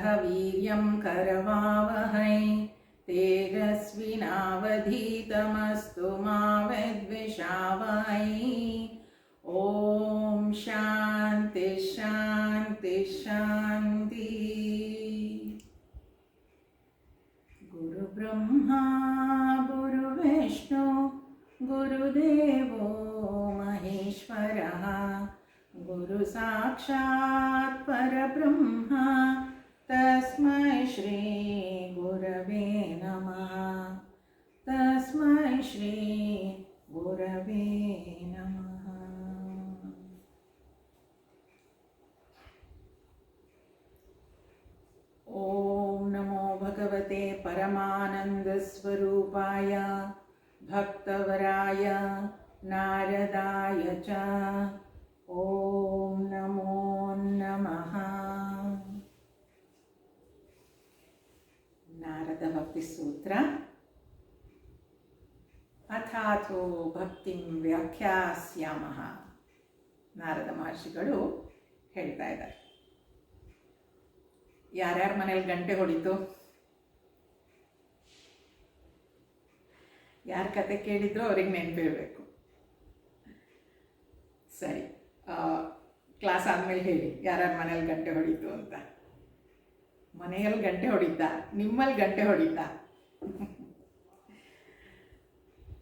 सह वीर्यं करवावहै तेजस्विनावधीतमस्तु मा विद्विषावहै। ओम शांति शांति शांति। गुरु ब्रह्मा गुरु विष्णु गुरुदेवो महेश्वरः गुरु साक्षात् परब्रह्म तस्मै श्री गुरवे नमः। तस्मै श्री गुरवे नमः। ओम नमो भगवते परमानंद स्वरूपाय भक्तवराय नारदाय च। ओम नमो नमः। नारद भक्ति सूत्र ಅಥಾಥೋ ಭಕ್ತಿಂ ವ್ಯಾಖ್ಯಾಸ್ಯಾಮಃ. ನಾರದ ಮಹರ್ಷಿಗಳು ಹೇಳ್ತಾ ಇದ್ದಾರೆ, ಯಾರ್ಯಾರ ಮನೇಲಿ ಗಂಟೆ ಹೊಡಿತು, ಯಾರ ಕತೆ ಕೇಳಿದ್ರು ಅವ್ರಿಗೆ ನೆನಪಿರಬೇಕು. ಸರಿ, ಕ್ಲಾಸ್ ಆದಮೇಲೆ ಹೇಳಿ ಯಾರ್ಯಾರ ಮನೇಲಿ ಗಂಟೆ ಹೊಡಿತು ಅಂತ. ಮನೆಯಲ್ಲಿ ಗಂಟೆ ಹೊಡಿತಾ, ನಿಮ್ಮಲ್ಲಿ ಗಂಟೆ ಹೊಡಿತಾ?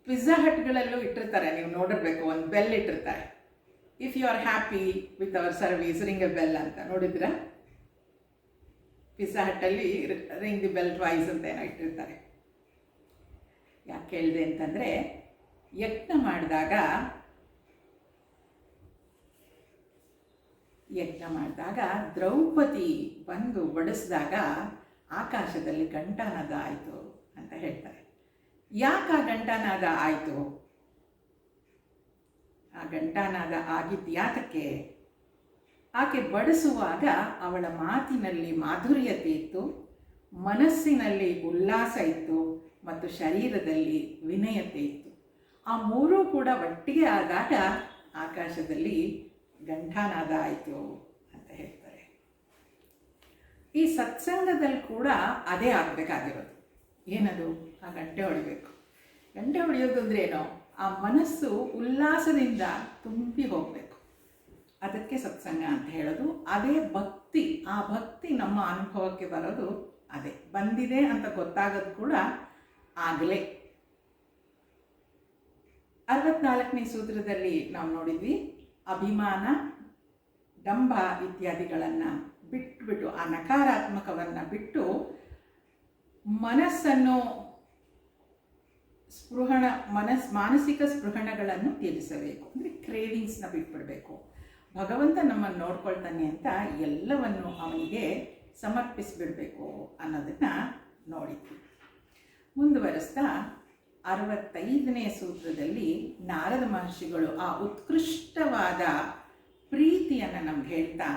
ಪಿಜ್ಜಾ ಹಟ್ಗಳಲ್ಲೂ ಇಟ್ಟಿರ್ತಾರೆ, ನೀವು ನೋಡಿರ್ಬೇಕು, ಒಂದು ಬೆಲ್ ಇಟ್ಟಿರ್ತಾರೆ. If you are happy with our service ring a bell ಅಂತ ನೋಡಿದ್ರಾ? ಪಿಜ್ಜಾ ಹಟ್ಟಲ್ಲಿ ರಿಂಗ್ ದಿ ಬೆಲ್ ಟ್ವೈಸ್ ಅಂತ ಏನೋ ಇಟ್ಟಿರ್ತಾರೆ. ಯಾಕೆ ಹೇಳಿದೆ ಅಂತಂದರೆ, ಯಜ್ಞ ಮಾಡಿದಾಗ ದ್ರೌಪದಿ ಬಂದು ಬಡಿಸಿದಾಗ ಆಕಾಶದಲ್ಲಿ ಘಂಟಾನಾದ ಆಯಿತು ಅಂತ ಹೇಳ್ತಾರೆ. ಯಾಕೆ ಆ ಘಂಟಾನಾದ ಆಯಿತು? ಆ ಘಂಟಾನಾದ ಆಗಿದ್ದು ಯಾತಕ್ಕೆ? ಆಕೆ ಬಡಿಸುವಾಗ ಅವಳ ಮಾತಿನಲ್ಲಿ ಮಾಧುರ್ಯತೆ ಇತ್ತು, ಮನಸ್ಸಿನಲ್ಲಿ ಉಲ್ಲಾಸ ಇತ್ತು ಮತ್ತು ಶರೀರದಲ್ಲಿ ವಿನಯತೆ ಇತ್ತು. ಆ ಮೂರೂ ಕೂಡ ಒಟ್ಟಿಗೆ ಆದಾಗ ಆಕಾಶದಲ್ಲಿ ಘಂಟಾನಾದ ಆಯಿತು ಅಂತ ಹೇಳ್ತಾರೆ. ಈ ಸತ್ಸಂಗದಲ್ಲಿ ಕೂಡ ಅದೇ ಆಗಬೇಕಾಗಿರೋದು. ಏನದು? ಆ ಗಂಟೆ ಹೊಡಿಬೇಕು. ಗಂಟೆ ಹೊಡೆಯೋದು ಅಂದ್ರೆ ಏನೋ, ಆ ಮನಸ್ಸು ಉಲ್ಲಾಸದಿಂದ ತುಂಬಿ ಹೋಗಬೇಕು. ಅದಕ್ಕೆ ಸತ್ಸಂಗ ಅಂತ ಹೇಳೋದು. ಅದೇ ಭಕ್ತಿ. ಆ ಭಕ್ತಿ ನಮ್ಮ ಅನುಭವಕ್ಕೆ ಬರೋದು ಅದೇ. ಬಂದಿದೆ ಅಂತ ಗೊತ್ತಾಗೋದು ಕೂಡ ಆಗಲೇ. 64ನೇ ಸೂತ್ರದಲ್ಲಿ ನಾವು ನೋಡಿದ್ವಿ, ಅಭಿಮಾನ, ಡಂಭ ಇತ್ಯಾದಿಗಳನ್ನು ಬಿಟ್ಟು, ಆ ನಕಾರಾತ್ಮಕವನ್ನು ಬಿಟ್ಟು ಮನಸ್ಸನ್ನು ಮಾನಸಿಕ ಸ್ಪೃಹಣಗಳನ್ನು ತ್ಯಜಿಸಬೇಕು. ಅಂದರೆ ಕ್ರೇವಿಂಗ್ಸ್ನ ಬಿಟ್ಬಿಡಬೇಕು. ಭಗವಂತ ನಮ್ಮನ್ನು ನೋಡ್ಕೊಳ್ತಾನೆ ಅಂತ ಎಲ್ಲವನ್ನು ಅವನಿಗೆ ಸಮರ್ಪಿಸಿಬಿಡಬೇಕು ಅನ್ನೋದನ್ನು ನೋಡಿದ್ವಿ. ಮುಂದುವರೆಸ್ತಾ 65ನೇ ಸೂತ್ರದಲ್ಲಿ ನಾರದ ಮಹರ್ಷಿಗಳು ಆ ಉತ್ಕೃಷ್ಟವಾದ ಪ್ರೀತಿಯನ್ನು ನಮ್ಗೆ ಹೇಳ್ತಾ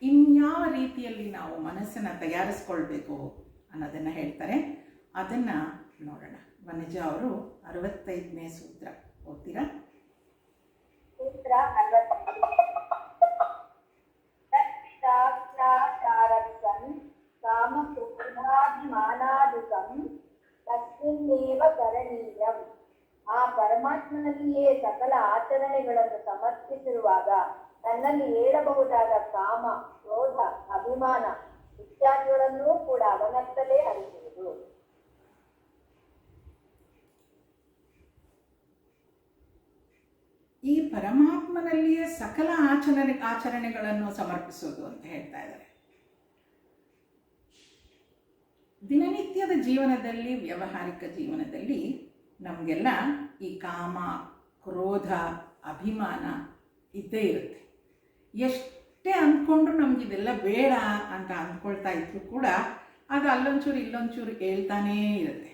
ಇನ್ಯಾವ ರೀತಿಯಲ್ಲಿ ನಾವು ಮನಸ್ಸನ್ನು ತಯಾರಿಸ್ಕೊಳ್ಬೇಕು ಅನ್ನೋದನ್ನು ಹೇಳ್ತಾರೆ. ಅದನ್ನು ನೋಡೋಣ. ವನಜಾ ಅವರು 65ನೇ ಸೂತ್ರ ಓದ್ತೀರಾ? ಸೂತ್ರ 65. ಕಾಮಕ್ರೋಧಾಭಿಮಾನಾದಿಕಂ ತಸ್ಮಿನ್ನೇವ ಕರಣೀಯಂ. ಆ ಪರಮಾತ್ಮನಲ್ಲಿಯೇ ಸಕಲ ಆಚರಣೆಗಳನ್ನು ಸಮರ್ಪಿಸಿರುವಾಗ ತನ್ನಲ್ಲಿ ಏಳಬಹುದಾದ ಕಾಮ, ಕ್ರೋಧ, ಅಭಿಮಾನ ಇತ್ಯಾದಿಗಳನ್ನೂ ಕೂಡ ಅವನತ್ತಲೇ ಹರಿಸುವುದು. ಈ ಪರಮಾತ್ಮನಲ್ಲಿಯೇ ಸಕಲ ಆಚರಣೆಗಳನ್ನು ಸಮರ್ಪಿಸೋದು ಅಂತ ಹೇಳ್ತಾ ಇದ್ದಾರೆ. ದಿನನಿತ್ಯದ ಜೀವನದಲ್ಲಿ, ವ್ಯಾವಹಾರಿಕ ಜೀವನದಲ್ಲಿ ನಮಗೆಲ್ಲ ಈ ಕಾಮ, ಕ್ರೋಧ, ಅಭಿಮಾನ ಇದ್ದೇ ಇರುತ್ತೆ. ಎಷ್ಟೇ ಅಂದ್ಕೊಂಡ್ರು ನಮಗಿದೆಲ್ಲ ಬೇಡ ಅಂತ ಅಂದ್ಕೊಳ್ತಾ ಇದ್ರು ಕೂಡ ಅದು ಅಲ್ಲೊಂಚೂರು ಇಲ್ಲೊಂಚೂರು ಹೇಳ್ತಾನೇ ಇರುತ್ತೆ.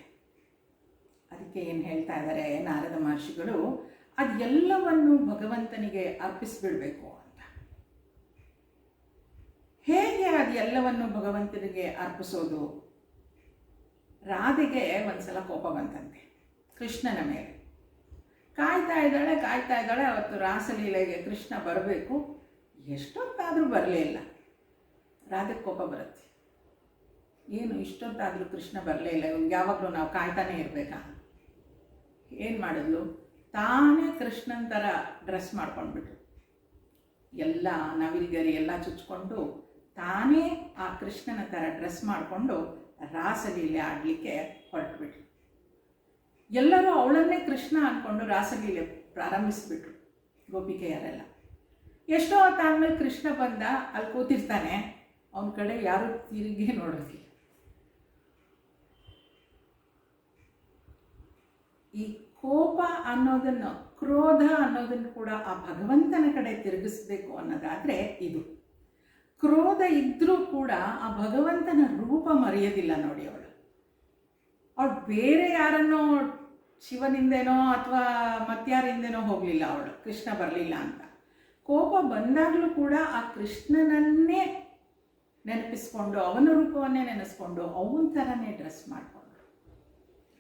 ಅದಕ್ಕೆ ಏನು ಹೇಳ್ತಾ ಇದ್ದಾರೆ ನಾರದ ಮಹರ್ಷಿಗಳು, ಅದೆಲ್ಲವನ್ನು ಭಗವಂತನಿಗೆ ಅರ್ಪಿಸಿಬಿಡಬೇಕು ಅಂತ. ಹೇಗೆ ಅದೆಲ್ಲವನ್ನು ಭಗವಂತನಿಗೆ ಅರ್ಪಿಸೋದು? ರಾಧೆಗೆ ಒಂದ್ಸಲ ಕೋಪ ಬಂತಂತೆ ಕೃಷ್ಣನ ಮೇಲೆ. ಕಾಯ್ತಾ ಇದ್ದಾಳೆ. ಅವತ್ತು ರಾಸಲೀಲೆಗೆ ಕೃಷ್ಣ ಬರಬೇಕು, ಎಷ್ಟೊತ್ತಾದರೂ ಬರಲೇ ಇಲ್ಲ. ರಾಧೆಗೆ ಕೋಪ ಬರುತ್ತೆ. ಏನು ಇಷ್ಟೊತ್ತಾದರೂ ಕೃಷ್ಣ ಬರಲೇ ಇಲ್ಲ, ಇವ್ನಿಗೆ ಯಾವಾಗಲೂ ನಾವು ಕಾಯ್ತಾನೆ ಇರಬೇಕಾ? ಏನು ಮಾಡಿದ್ಲು? ತಾನೇ ಕೃಷ್ಣನ ಥರ ಡ್ರೆಸ್ ಮಾಡ್ಕೊಂಡ್ಬಿಟ್ರು. ಎಲ್ಲ ನವಿಲ್ಗರಿ ಎಲ್ಲ ಚುಚ್ಕೊಂಡು ತಾನೇ ಆ ಕೃಷ್ಣನ ಥರ ಡ್ರೆಸ್ ಮಾಡಿಕೊಂಡು ರಾಸಲೀಲೆ ಆಡಲಿಕ್ಕೆ ಹೊರಟುಬಿಟ್ರು. ಎಲ್ಲರೂ ಅವಳನ್ನೇ ಕೃಷ್ಣ ಅಂದ್ಕೊಂಡು ರಾಸಲೀಲೆ ಪ್ರಾರಂಭಿಸಿಬಿಟ್ರು ಗೋಪಿಕೆಯರೆಲ್ಲ. ಎಷ್ಟೋ ಹೊತ್ತಾದ್ಮೇಲೆ ಕೃಷ್ಣ ಬಂದ, ಅಲ್ಲಿ ಕೂತಿರ್ತಾನೆ, ಅವನ ಕಡೆ ಯಾರೂ ತಿರುಗಿ ನೋಡೋದಿಲ್ಲ. ಈ ಕೋಪ ಅನ್ನೋದನ್ನು, ಕ್ರೋಧ ಅನ್ನೋದನ್ನು ಕೂಡ ಆ ಭಗವಂತನ ಕಡೆ ತಿರುಗಿಸ್ಬೇಕು ಅನ್ನೋದಾದರೆ ಇದು. ಕ್ರೋಧ ಇದ್ದರೂ ಕೂಡ ಆ ಭಗವಂತನ ರೂಪ ಮರೆಯೋದಿಲ್ಲ ನೋಡಿ ಅವಳು. ಬೇರೆ ಯಾರನ್ನೋ ಶಿವನಿಂದೇನೋ ಅಥವಾ ಮತ್ಯಾರಿಂದೇನೋ ಹೋಗಲಿಲ್ಲ ಅವಳು, ಕೃಷ್ಣ ಬರಲಿಲ್ಲ ಅಂತ. ಕೋಪ ಬಂದಾಗಲೂ ಕೂಡ ಆ ಕೃಷ್ಣನನ್ನೇ ನೆನಪಿಸ್ಕೊಂಡು, ಅವನ ರೂಪವನ್ನೇ ನೆನೆಸ್ಕೊಂಡು ಅವನ ಥರನೇ ಡ್ರೆಸ್ ಮಾಡಿಕೊಂಡ್ರು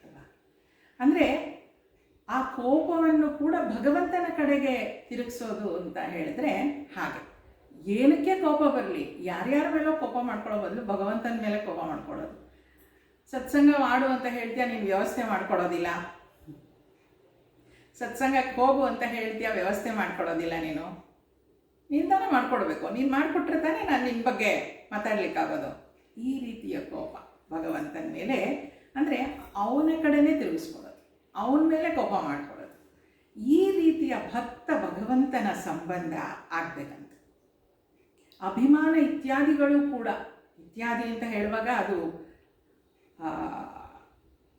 ಅಲ್ವಾ? ಅಂದರೆ ಆ ಕೋಪವನ್ನು ಕೂಡ ಭಗವಂತನ ಕಡೆಗೆ ತಿರುಗಿಸೋದು ಅಂತ ಹೇಳಿದ್ರೆ ಹಾಗೆ. ಏನಕ್ಕೆ ಕೋಪ ಬರಲಿ, ಯಾರ್ಯಾರ ಮೇಲೋ ಕೋಪ ಮಾಡ್ಕೊಳ್ಳೋ ಬದಲು ಭಗವಂತನ ಮೇಲೆ ಕೋಪ ಮಾಡ್ಕೊಳ್ಳೋದು. ಸತ್ಸಂಗ ಮಾಡು ಅಂತ ಹೇಳ್ತೀಯ, ನೀನು ವ್ಯವಸ್ಥೆ ಮಾಡ್ಕೊಡೋದಿಲ್ಲ. ಸತ್ಸಂಗಕ್ಕೆ ಹೋಗು ಅಂತ ಹೇಳ್ತೀಯ, ವ್ಯವಸ್ಥೆ ಮಾಡ್ಕೊಡೋದಿಲ್ಲ. ನೀನು ತಾನೇ ಮಾಡ್ಕೊಡ್ಬೇಕು. ನೀನು ಮಾಡಿಕೊಟ್ರೆ ತಾನೇ ನಾನು ನಿನ್ನ ಬಗ್ಗೆ ಮಾತಾಡ್ಲಿಕ್ಕಾಗೋದು. ಈ ರೀತಿಯ ಕೋಪ ಭಗವಂತನ ಮೇಲೆ, ಅಂದರೆ ಅವನ ಕಡೆನೇ ತಿರುಗಿಸ್ಕೊಡೋದು, ಅವನ ಮೇಲೆ ಕೋಪ ಮಾಡ್ಕೊಳ್ಳೋದು. ಈ ರೀತಿಯ ಭಕ್ತ ಭಗವಂತನ ಸಂಬಂಧ ಆಗಬೇಕಂತ. ಅಭಿಮಾನ ಇತ್ಯಾದಿಗಳು ಕೂಡ, ಇತ್ಯಾದಿ ಅಂತ ಹೇಳುವಾಗ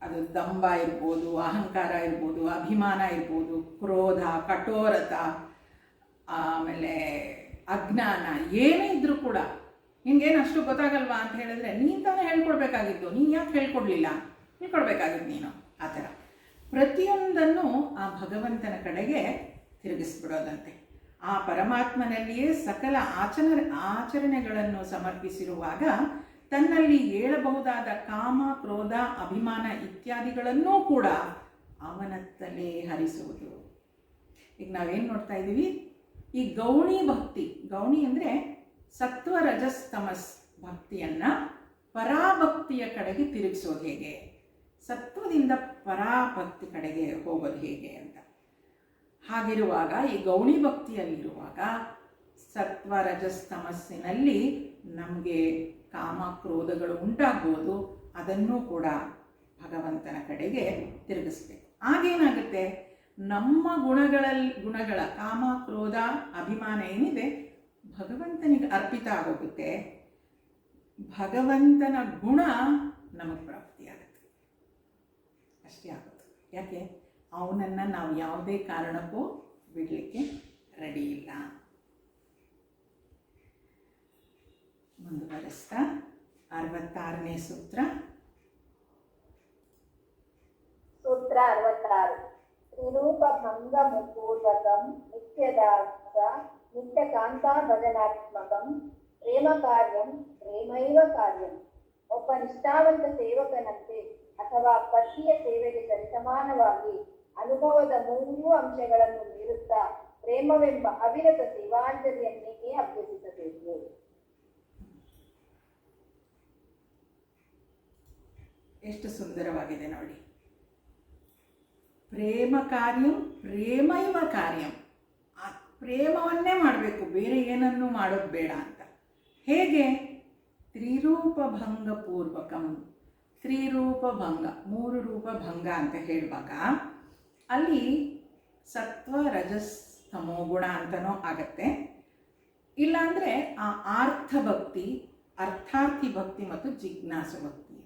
ಅದು ದಂಭ ಇರ್ಬೋದು, ಅಹಂಕಾರ ಇರ್ಬೋದು, ಅಭಿಮಾನ ಇರ್ಬೋದು, ಕ್ರೋಧ, ಕಠೋರತ, ಆಮೇಲೆ ಅಜ್ಞಾನ, ಏನೇ ಇದ್ದರೂ ಕೂಡ ನಿನ್ಗೇನು ಅಷ್ಟು ಗೊತ್ತಾಗಲ್ವಾ ಅಂತ ಹೇಳಿದ್ರೆ ನೀನು ತಾನೇ ಹೇಳ್ಕೊಡ್ಬೇಕಾಗಿದ್ದು, ನೀನು ಯಾಕೆ ಹೇಳ್ಕೊಡ್ಬೇಕಾಗಿದ್ದು ನೀನು? ಆ ಥರ ಪ್ರತಿಯೊಂದನ್ನು ಆ ಭಗವಂತನ ಕಡೆಗೆ ತಿರುಗಿಸ್ಬಿಡೋದಂತೆ. ಆ ಪರಮಾತ್ಮನಲ್ಲಿಯೇ ಸಕಲ ಆಚರಣೆಗಳನ್ನು ಸಮರ್ಪಿಸಿರುವಾಗ ತನ್ನಲ್ಲಿ ಏಳಬಹುದಾದ ಕಾಮ, ಕ್ರೋಧ, ಅಭಿಮಾನ ಇತ್ಯಾದಿಗಳನ್ನೂ ಕೂಡ ಅವನತ್ತಲೇ ಹರಿಸುವುದು. ಈಗ ನಾವೇನು ನೋಡ್ತಾ ಇದ್ದೀವಿ? ಈ ಗೌಣಿ ಭಕ್ತಿ, ಗೌಣಿ ಅಂದರೆ ಸತ್ವ ರಜಸ್ ತಮಸ್ ಭಕ್ತಿಯನ್ನು ಪರಾಭಕ್ತಿಯ ಕಡೆಗೆ ತಿರುಗಿಸೋದು ಹೇಗೆ, ಸತ್ವದಿಂದ ಪರಾಭಕ್ತಿ ಕಡೆಗೆ ಹೋಗೋದು ಹೇಗೆ ಅಂತ. ಹಾಗಿರುವಾಗ ಈ ಗೌಣಿ ಭಕ್ತಿಯಲ್ಲಿರುವಾಗ ಸತ್ವ ರಜಸ್ ತಮಸ್ಸಿನಲ್ಲಿ ನಮಗೆ ಕಾಮ ಕ್ರೋಧಗಳು ಉಂಟಾಗ್ಬೋದು, ಅದನ್ನೂ ಕೂಡ ಭಗವಂತನ ಕಡೆಗೆ ತಿರುಗಿಸ್ಬೇಕು. ಆಗೇನಾಗುತ್ತೆ? ನಮ್ಮ ಗುಣಗಳ ಕಾಮ ಕ್ರೋಧ ಅಭಿಮಾನ ಏನಿದೆ ಭಗವಂತನಿಗೆ ಅರ್ಪಿತ ಆಗೋಗುತ್ತೆ. ಭಗವಂತನ ಗುಣ ನಮಗೆ ಪ್ರಾಪ್ತಿಯಾಗುತ್ತೆ, ಅಷ್ಟೇ ಆಗುತ್ತೆ. ಯಾಕೆ? ಅವನನ್ನು ನಾವು ಯಾವುದೇ ಕಾರಣಕ್ಕೂ ಬಿಡಲಿಕ್ಕೆ ರೆಡಿ ಇಲ್ಲ. ಮುಂದುವರಿಸ್ತಾ 66ನೇ ಸೂತ್ರ. ಸೂತ್ರ 66. ತ್ರಿರೂಪ ಭಂಗ ಪೂರ್ವಕಂ ನಿತ್ಯದಾಸ ನಿತ್ಯಕಾಂತಾ ಭಜನಾತ್ಮಕಂ ಪ್ರೇಮ ಕಾರ್ಯಂ ಪ್ರೇಮೈವ ಕಾರ್ಯಂ. ಒಬ್ಬ ನಿಷ್ಠಾವಂತ ಸೇವಕನಂತೆ ಅಥವಾ ಪತಿಯ ಸೇವೆಗೆ ಸರಿಸಮಾನವಾಗಿ ಅನುಭವದ 3 ಅಂಶಗಳನ್ನು ಮೀರುತ್ತಾ ಪ್ರೇಮವೆಂಬ ಅವಿರತ ಸೇವಾಂಜಲಿಯನ್ನೇ ಅಭ್ಯಸಿಸಬೇಕು. ಎಷ್ಟು ಸುಂದರವಾಗಿದೆ ನೋಡಿ. ಪ್ರೇಮ ಕಾರ್ಯಂ ಪ್ರೇಮೈವ ಕಾರ್ಯಂ, ಆ ಪ್ರೇಮವನ್ನೇ ಮಾಡಬೇಕು, ಬೇರೆ ಏನನ್ನೂ ಮಾಡೋದು ಬೇಡ ಅಂತ. ಹೇಗೆ? ತ್ರಿರೂಪ ಭಂಗ ಪೂರ್ವಕಂ. ತ್ರಿರೂಪ ಭಂಗ, 3 ರೂಪ ಭಂಗ ಅಂತ ಹೇಳುವಾಗ ಅಲ್ಲಿ ಸತ್ವ ರಜಸ್ ತಮೋ ಗುಣ ಅಂತನೋ ಆಗತ್ತೆ. ಇಲ್ಲಾಂದರೆ ಆ ಆರ್ಥಭಕ್ತಿ, ಅರ್ಥಾರ್ಥಿ ಭಕ್ತಿ ಮತ್ತು ಜಿಜ್ಞಾಸು ಭಕ್ತಿ.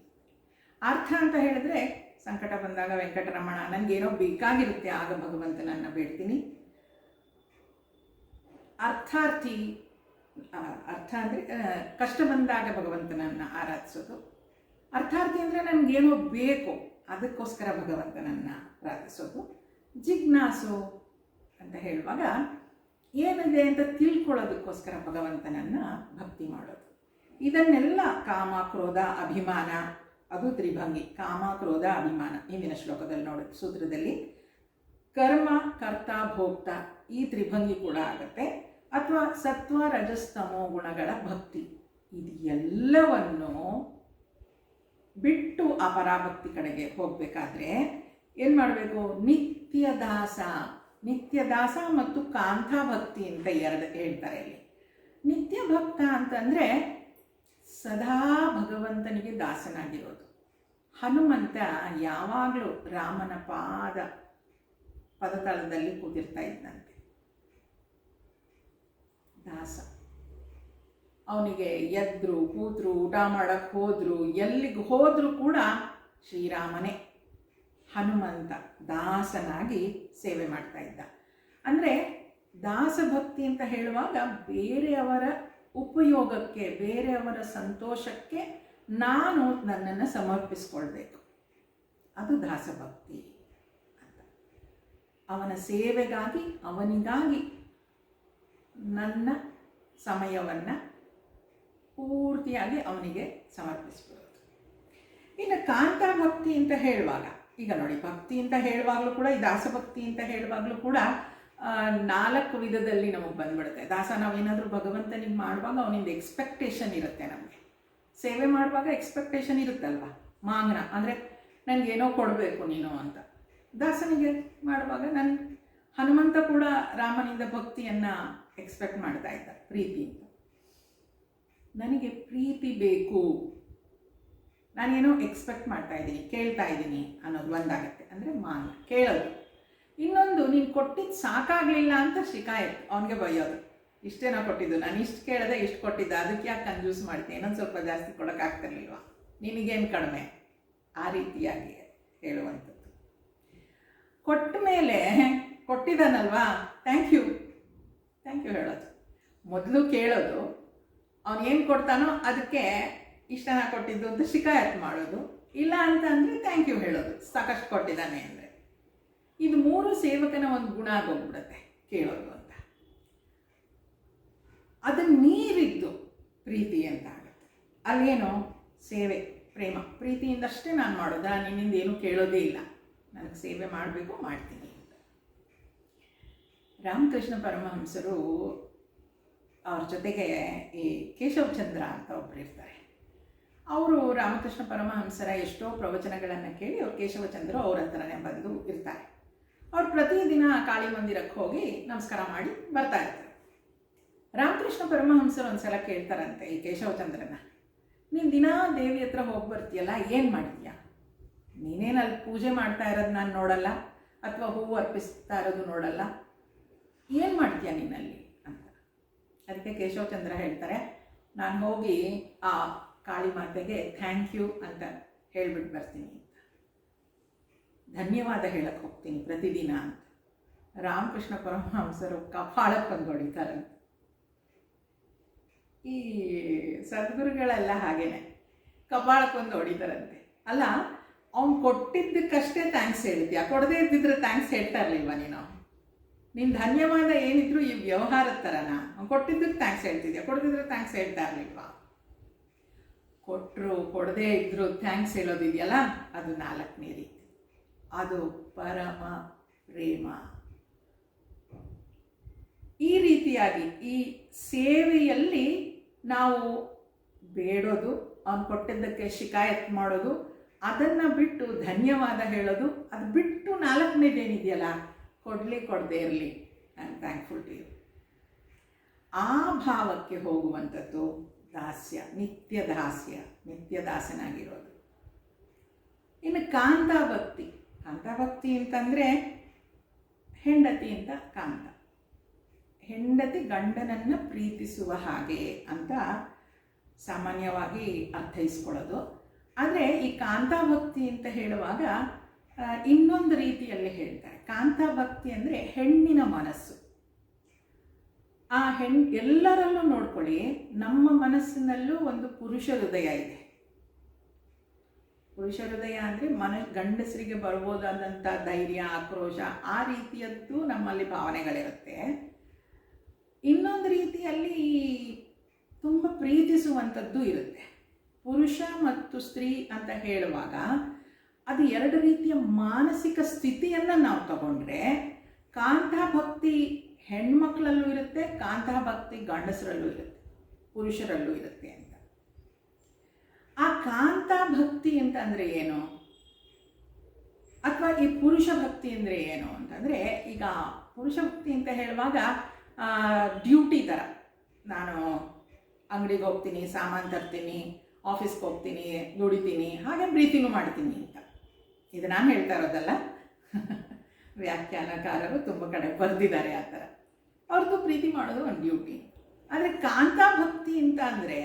ಅರ್ಥ ಅಂತ ಹೇಳಿದ್ರೆ ಸಂಕಟ ಬಂದಾಗ ವೆಂಕಟರಮಣ ನನಗೇನೋ ಬೇಕಾಗಿರುತ್ತೆ, ಆಗ ಭಗವಂತನನ್ನು ಬೇಡ್ತೀನಿ. ಅರ್ಥಾರ್ಥಿ, ಅರ್ಥ ಅಂದರೆ ಕಷ್ಟ ಬಂದಾಗ ಭಗವಂತನನ್ನು ಆರಾಧಿಸೋದು. ಅರ್ಥಾರ್ಥಿ ಅಂದರೆ ನನಗೇನೋ ಬೇಕು, ಅದಕ್ಕೋಸ್ಕರ ಭಗವಂತನನ್ನು ಪ್ರಾರ್ಥಿಸೋದು. ಜಿಜ್ಞಾಸು ಅಂತ ಹೇಳುವಾಗ ಏನಿದೆ ಅಂತ ತಿಳ್ಕೊಳ್ಳೋದಕ್ಕೋಸ್ಕರ ಭಗವಂತನನ್ನು ಭಕ್ತಿ ಮಾಡೋದು. ಇದನ್ನೆಲ್ಲ ಕಾಮ ಕ್ರೋಧ ಅಭಿಮಾನ, ಅದು ತ್ರಿಭಂಗಿ, ಕಾಮ ಕ್ರೋಧ ಅಭಿಮಾನ. ಹಿಂದಿನ ಶ್ಲೋಕದಲ್ಲಿ ನೋಡೋದು, ಸೂತ್ರದಲ್ಲಿ ಕರ್ಮ ಕರ್ತ ಭೋಕ್ತ ಈ ತ್ರಿಭಂಗಿ ಕೂಡ ಆಗುತ್ತೆ. ಅಥವಾ ಸತ್ವ ರಜಸ್ತಮೋ ಗುಣಗಳ ಭಕ್ತಿ, ಇದು ಎಲ್ಲವನ್ನು ಬಿಟ್ಟು ಆ ಪರಾಭಕ್ತಿ ಕಡೆಗೆ ಹೋಗಬೇಕಾದ್ರೆ ಏನು ಮಾಡಬೇಕು? ನಿತ್ಯದಾಸ. ನಿತ್ಯದಾಸ ಮತ್ತು ಕಾಂತಾಭಕ್ತಿ ಅಂತ ಎರಡು ಹೇಳ್ತಾರೆ ಇಲ್ಲಿ. ನಿತ್ಯ ಭಕ್ತ ಅಂತಂದರೆ ಸದಾ ಭಗವಂತನಿಗೆ ದಾಸನಾಗಿರೋದು. ಹನುಮಂತ ಯಾವಾಗಲೂ ರಾಮನ ಪದತಳದಲ್ಲಿ ಕೂತಿರ್ತಾ ಇದ್ದಂತೆ. ದಾಸ. ಅವನಿಗೆ ಎದ್ರು ಕೂತ್ರು ಊಟ ಮಾಡಕ್ಕೆ ಹೋದ್ರು, ಎಲ್ಲಿಗೆ ಹೋದರೂ ಕೂಡ ಶ್ರೀರಾಮನೇ. ಹನುಮಂತ ದಾಸನಾಗಿ ಸೇವೆ ಮಾಡ್ತಾ ಇದ್ದ. ಅಂದರೆ ದಾಸಭಕ್ತಿ ಅಂತ ಹೇಳುವಾಗ ಬೇರೆಯವರ ಉಪಯೋಗಕ್ಕೆ, ಬೇರೆಯವರ ಸಂತೋಷಕ್ಕೆ ನಾನು ನನ್ನನ್ನು ಸಮರ್ಪಿಸ್ಕೊಳ್ಬೇಕು, ಅದು ದಾಸಭಕ್ತಿ ಅಂತ. ಅವನ ಸೇವೆಗಾಗಿ, ಅವನಿಗಾಗಿ ನನ್ನ ಸಮಯವನ್ನು ಪೂರ್ತಿಯಾಗಿ ಅವನಿಗೆ ಸಮರ್ಪಿಸ್ಬಿಡೋದು. ಇನ್ನು ಕಾಂತಾಭಕ್ತಿ ಅಂತ ಹೇಳುವಾಗ, ಈಗ ನೋಡಿ, ಭಕ್ತಿ ಅಂತ ಹೇಳುವಾಗಲೂ ಕೂಡ, ಈ ದಾಸಭಕ್ತಿ ಅಂತ ಹೇಳುವಾಗಲೂ ಕೂಡ 4 ವಿಧದಲ್ಲಿ ನಮಗೆ ಬಂದ್ಬಿಡುತ್ತೆ. ದಾಸ ನಾವೇನಾದರೂ ಭಗವಂತನಿಗೆ ಮಾಡುವಾಗ ಅವನಿಂದ ಎಕ್ಸ್ಪೆಕ್ಟೇಷನ್ ಇರುತ್ತೆ. ನಮಗೆ ಸೇವೆ ಮಾಡುವಾಗ ಎಕ್ಸ್ಪೆಕ್ಟೇಷನ್ ಇರುತ್ತಲ್ವ, ಮಾಂಗನ ಅಂದರೆ ನನಗೇನೋ ಕೊಡಬೇಕು ನೀನು ಅಂತ. ದಾಸನಿಗೆ ಮಾಡುವಾಗ ಹನುಮಂತ ಕೂಡ ರಾಮನಿಂದ ಭಕ್ತಿಯನ್ನು ಎಕ್ಸ್ಪೆಕ್ಟ್ ಮಾಡ್ತಾ ಇದ್ದ, ಪ್ರೀತಿ ಅಂತ. ನನಗೆ ಪ್ರೀತಿ ಬೇಕು, ನಾನೇನೋ ಎಕ್ಸ್ಪೆಕ್ಟ್ ಮಾಡ್ತಾ ಇದ್ದೀನಿ, ಕೇಳ್ತಾ ಇದ್ದೀನಿ ಅನ್ನೋದು ಒಂದಾಗುತ್ತೆ, ಅಂದರೆ ಮಾಂಗ ಕೇಳೋದು. ಇನ್ನೊಂದು, ನೀನು ಕೊಟ್ಟಿದ್ದು ಸಾಕಾಗಲಿಲ್ಲ ಅಂತ ಶಿಕಾಯತ್, ಅವನಿಗೆ ಬೈಯೋದು. ಇಷ್ಟೇನೋ ಕೊಟ್ಟಿದ್ದು, ನಾನು ಇಷ್ಟು ಕೇಳದೆ ಇಷ್ಟು ಕೊಟ್ಟಿದ್ದೆ, ಅದಕ್ಕೆ ಯಾಕೆ ಕನ್ಫ್ಯೂಸ್ ಮಾಡ್ತೀನಿ, ಇನ್ನೊಂದು ಸ್ವಲ್ಪ ಜಾಸ್ತಿ ಕೊಡೋಕ್ಕಾಗ್ತಿರ್ಲಿಲ್ವ, ನಿನಗೇನು ಕಡಿಮೆ, ಆ ರೀತಿಯಾಗಿ ಹೇಳುವಂಥದ್ದು. ಕೊಟ್ಟ ಮೇಲೆ ಕೊಟ್ಟಿದ್ದಾನಲ್ವಾ, ಥ್ಯಾಂಕ್ ಯು ಹೇಳೋದು. ಮೊದಲು ಕೇಳೋದು, ಅವನೇನು ಕೊಡ್ತಾನೋ ಅದಕ್ಕೆ ಇಷ್ಟನ ಕೊಟ್ಟಿದ್ದು ಅಂತ ಶಿಕಾಯತ್ ಮಾಡೋದು. ಇಲ್ಲ ಅಂತ ಅಂದರೆ ಥ್ಯಾಂಕ್ ಯು ಹೇಳೋದು, ಸಾಕಷ್ಟು ಕೊಟ್ಟಿದ್ದಾನೆ ಅಂದರೆ. ಇದು 3 ಸೇವಕನ ಒಂದು ಗುಣ ಆಗೋಗ್ಬಿಡುತ್ತೆ, ಕೇಳೋದು ಅಂತ. ಅದನ್ನು ಮೀರಿದ್ದು ಪ್ರೀತಿ ಅಂತ ಆಗುತ್ತೆ. ಅಲ್ಲೇನೋ ಸೇವೆ, ಪ್ರೇಮ, ಪ್ರೀತಿಯಿಂದಷ್ಟೇ ನಾನು ಮಾಡೋದು, ನಿನ್ನಿಂದ ಏನೂ ಕೇಳೋದೇ ಇಲ್ಲ, ನನಗೆ ಸೇವೆ ಮಾಡಬೇಕು, ಮಾಡ್ತೀನಿ ಅಂತ. ರಾಮಕೃಷ್ಣ ಪರಮಹಂಸರು ಅವ್ರ ಜೊತೆಗೆ ಈ ಕೇಶವಚಂದ್ರ ಅಂತ ಒಬ್ಬರು ಇರ್ತಾರೆ. ಅವರು ರಾಮಕೃಷ್ಣ ಪರಮಹಂಸರ ಎಷ್ಟೋ ಪ್ರವಚನಗಳನ್ನು ಕೇಳಿ ಅವ್ರು ಕೇಶವಚಂದ್ರ ಅವ್ರ ಹತ್ರನೇ ಬಂದು ಇರ್ತಾರೆ. ಅವ್ರು ಪ್ರತಿದಿನ ಕಾಳಿ ಮಂದಿರಕ್ಕೆ ಹೋಗಿ ನಮಸ್ಕಾರ ಮಾಡಿ ಬರ್ತಾ ಇರ್ತಾರೆ. ರಾಮಕೃಷ್ಣ ಪರಮಹಂಸರು ಒಂದ್ಸಲ ಕೇಳ್ತಾರಂತೆ ಈ ಕೇಶವಚಂದ್ರನ, ನೀನು ದಿನ ದೇವಿ ಹತ್ರ ಹೋಗಿ ಬರ್ತೀಯಲ್ಲ, ಏನು ಮಾಡ್ತೀಯ? ನೀನೇನು ಅಲ್ಲಿ ಪೂಜೆ ಮಾಡ್ತಾ ಇರೋದು ನಾನು ನೋಡಲ್ಲ, ಅಥವಾ ಹೂವು ಅರ್ಪಿಸ್ತಾ ಇರೋದು ನೋಡಲ್ಲ, ಏನು ಮಾಡ್ತೀಯ ನೀನಲ್ಲಿ ಅಂತ. ಅದಕ್ಕೆ ಕೇಶವಚಂದ್ರ ಹೇಳ್ತಾರೆ, ನಾನು ಹೋಗಿ ಆ ಕಾಳಿ ಮಾತೆಗೆ ಥ್ಯಾಂಕ್ ಯು ಅಂತ ಹೇಳ್ಬಿಟ್ಟು ಬರ್ತೀನಿ ಅಂತ, ಧನ್ಯವಾದ ಹೇಳಕ್ಕೆ ಹೋಗ್ತೀನಿ ಪ್ರತಿದಿನ ಅಂತ. ರಾಮಕೃಷ್ಣ ಪರಮಹಂಸರು ಕಪಾಳಕ್ಕೆ ಬಂದು ಹೊಡಿತಾರಂತೆ. ಈ ಸದ್ಗುರುಗಳೆಲ್ಲ ಹಾಗೇನೆ ಕಪಾಳಕ್ಕೆ ಒಂದು ಹೊಡಿತಾರಂತೆ. ಅಲ್ಲ, ಅವ್ನು ಕೊಟ್ಟಿದ್ದಕ್ಕಷ್ಟೇ ಥ್ಯಾಂಕ್ಸ್ ಹೇಳ್ತೀಯ, ಕೊಡದೇ ಇದ್ದಿದ್ರೆ ಥ್ಯಾಂಕ್ಸ್ ಹೇಳ್ತಾ ಇರಲಿಲ್ವ ನೀನು? ನಿನ್ನ ಧನ್ಯವಾದ ಏನಿದ್ರು ಈ ವ್ಯವಹಾರದ ಥರನ? ಅವ್ನು ಕೊಟ್ಟಿದ್ದಕ್ಕೆ ಥ್ಯಾಂಕ್ಸ್ ಹೇಳ್ತಿದ್ಯಾ, ಕೊಡದಿದ್ರೆ ಥ್ಯಾಂಕ್ಸ್ ಹೇಳ್ತಾ ಇರಲಿಲ್ವಾ? ಕೊಟ್ಟರು ಕೊಡದೇ ಇದ್ದರೂ ಥ್ಯಾಂಕ್ಸ್ ಹೇಳೋದಿದೆಯಲ್ಲ, ಅದು 4ನೇ ರೀತಿ. ಅದು ಪರಮ ಪ್ರೇಮ. ಈ ರೀತಿಯಾಗಿ ಈ ಸೇವೆಯಲ್ಲಿ ನಾವು ಬೇಡೋದು, ಅವನು ಕೊಟ್ಟಿದ್ದಕ್ಕೆ ಶಿಕಾಯತ್ ಮಾಡೋದು, ಅದನ್ನು ಬಿಟ್ಟು ಧನ್ಯವಾದ ಹೇಳೋದು, ಅದು ಬಿಟ್ಟು 4ನೇದೇನಿದೆಯಲ್ಲ, ಕೊಡಲಿ ಕೊಡದೇ ಇರಲಿ, I am thankful to you, ಆ ಭಾವಕ್ಕೆ ಹೋಗುವಂಥದ್ದು ದಾಸ್ಯ, ನಿತ್ಯ ದಾಸನಾಗಿರೋದು. ಇನ್ನು ಕಾಂತಾಭಕ್ತಿ. ಕಾಂತಾಭಕ್ತಿ ಅಂತಂದರೆ ಹೆಂಡತಿ ಅಂತ ಕಾಂತ, ಹೆಂಡತಿ ಗಂಡನನ್ನು ಪ್ರೀತಿಸುವ ಹಾಗೆ ಅಂತ ಸಾಮಾನ್ಯವಾಗಿ ಅರ್ಥೈಸ್ಕೊಳ್ಳೋದು. ಆದರೆ ಈ ಕಾಂತಾಭಕ್ತಿ ಅಂತ ಹೇಳುವಾಗ ಇನ್ನೊಂದು ರೀತಿಯಲ್ಲಿ ಹೇಳ್ತಾರೆ. ಕಾಂತಾಭಕ್ತಿ ಅಂದರೆ ಹೆಣ್ಣಿನ ಮನಸ್ಸು. ಆ ಎಲ್ಲರಲ್ಲೂ ನೋಡ್ಕೊಳ್ಳಿ, ನಮ್ಮ ಮನಸ್ಸಿನಲ್ಲೂ ಒಂದು ಪುರುಷ ಹೃದಯ ಇದೆ. ಪುರುಷ ಹೃದಯ ಅಂದರೆ ಗಂಡಸರಿಗೆ ಬರ್ಬೋದಾದಂಥ ಧೈರ್ಯ, ಆಕ್ರೋಶ, ಆ ರೀತಿಯದ್ದು ನಮ್ಮಲ್ಲಿ ಭಾವನೆಗಳಿರುತ್ತೆ. ಇನ್ನೊಂದು ರೀತಿಯಲ್ಲಿ ತುಂಬ ಪ್ರೀತಿಸುವಂಥದ್ದು ಇರುತ್ತೆ. ಪುರುಷ ಮತ್ತು ಸ್ತ್ರೀ ಅಂತ ಹೇಳುವಾಗ ಅದು 2 ರೀತಿಯ ಮಾನಸಿಕ ಸ್ಥಿತಿಯನ್ನು ನಾವು ತಗೊಂಡ್ರೆ, ಕಾಂತಾಭಕ್ತಿ ಹೆಣ್ಮಕ್ಳಲ್ಲೂ ಇರುತ್ತೆ, ಕಾಂತಾಭಕ್ತಿ ಗಂಡಸರಲ್ಲೂ ಇರುತ್ತೆ, ಪುರುಷರಲ್ಲೂ ಇರುತ್ತೆ ಅಂತ. ಆ ಕಾಂತ ಭಕ್ತಿ ಅಂತಂದರೆ ಏನು, ಅಥವಾ ಈ ಪುರುಷ ಭಕ್ತಿ ಅಂದರೆ ಏನು ಅಂತಂದರೆ, ಈಗ ಪುರುಷ ಭಕ್ತಿ ಅಂತ ಹೇಳುವಾಗ ಡ್ಯೂಟಿ ಥರ, ನಾನು ಅಂಗಡಿಗೆ ಹೋಗ್ತೀನಿ, ಸಾಮಾನು ತರ್ತೀನಿ, ಆಫೀಸ್ಗೆ ಹೋಗ್ತೀನಿ, ದುಡಿತೀನಿ, ಹಾಗೆ ಪ್ರೀತಿನೂ ಮಾಡ್ತೀನಿ ಅಂತ. ಇದು ನಾನು ಹೇಳ್ತಾ ಇರೋದಲ್ಲ, ವ್ಯಾಖ್ಯಾನಕಾರರು ತುಂಬ ಕಡೆ ಬರೆದಿದ್ದಾರೆ ಆ ಥರ. ಅವ್ರದ್ದು ಪ್ರೀತಿ ಮಾಡೋದು ಒಂದು ಡ್ಯೂಟಿ. ಆದರೆ ಕಾಂತಾ ಭಕ್ತಿ ಅಂತ ಅಂದರೆ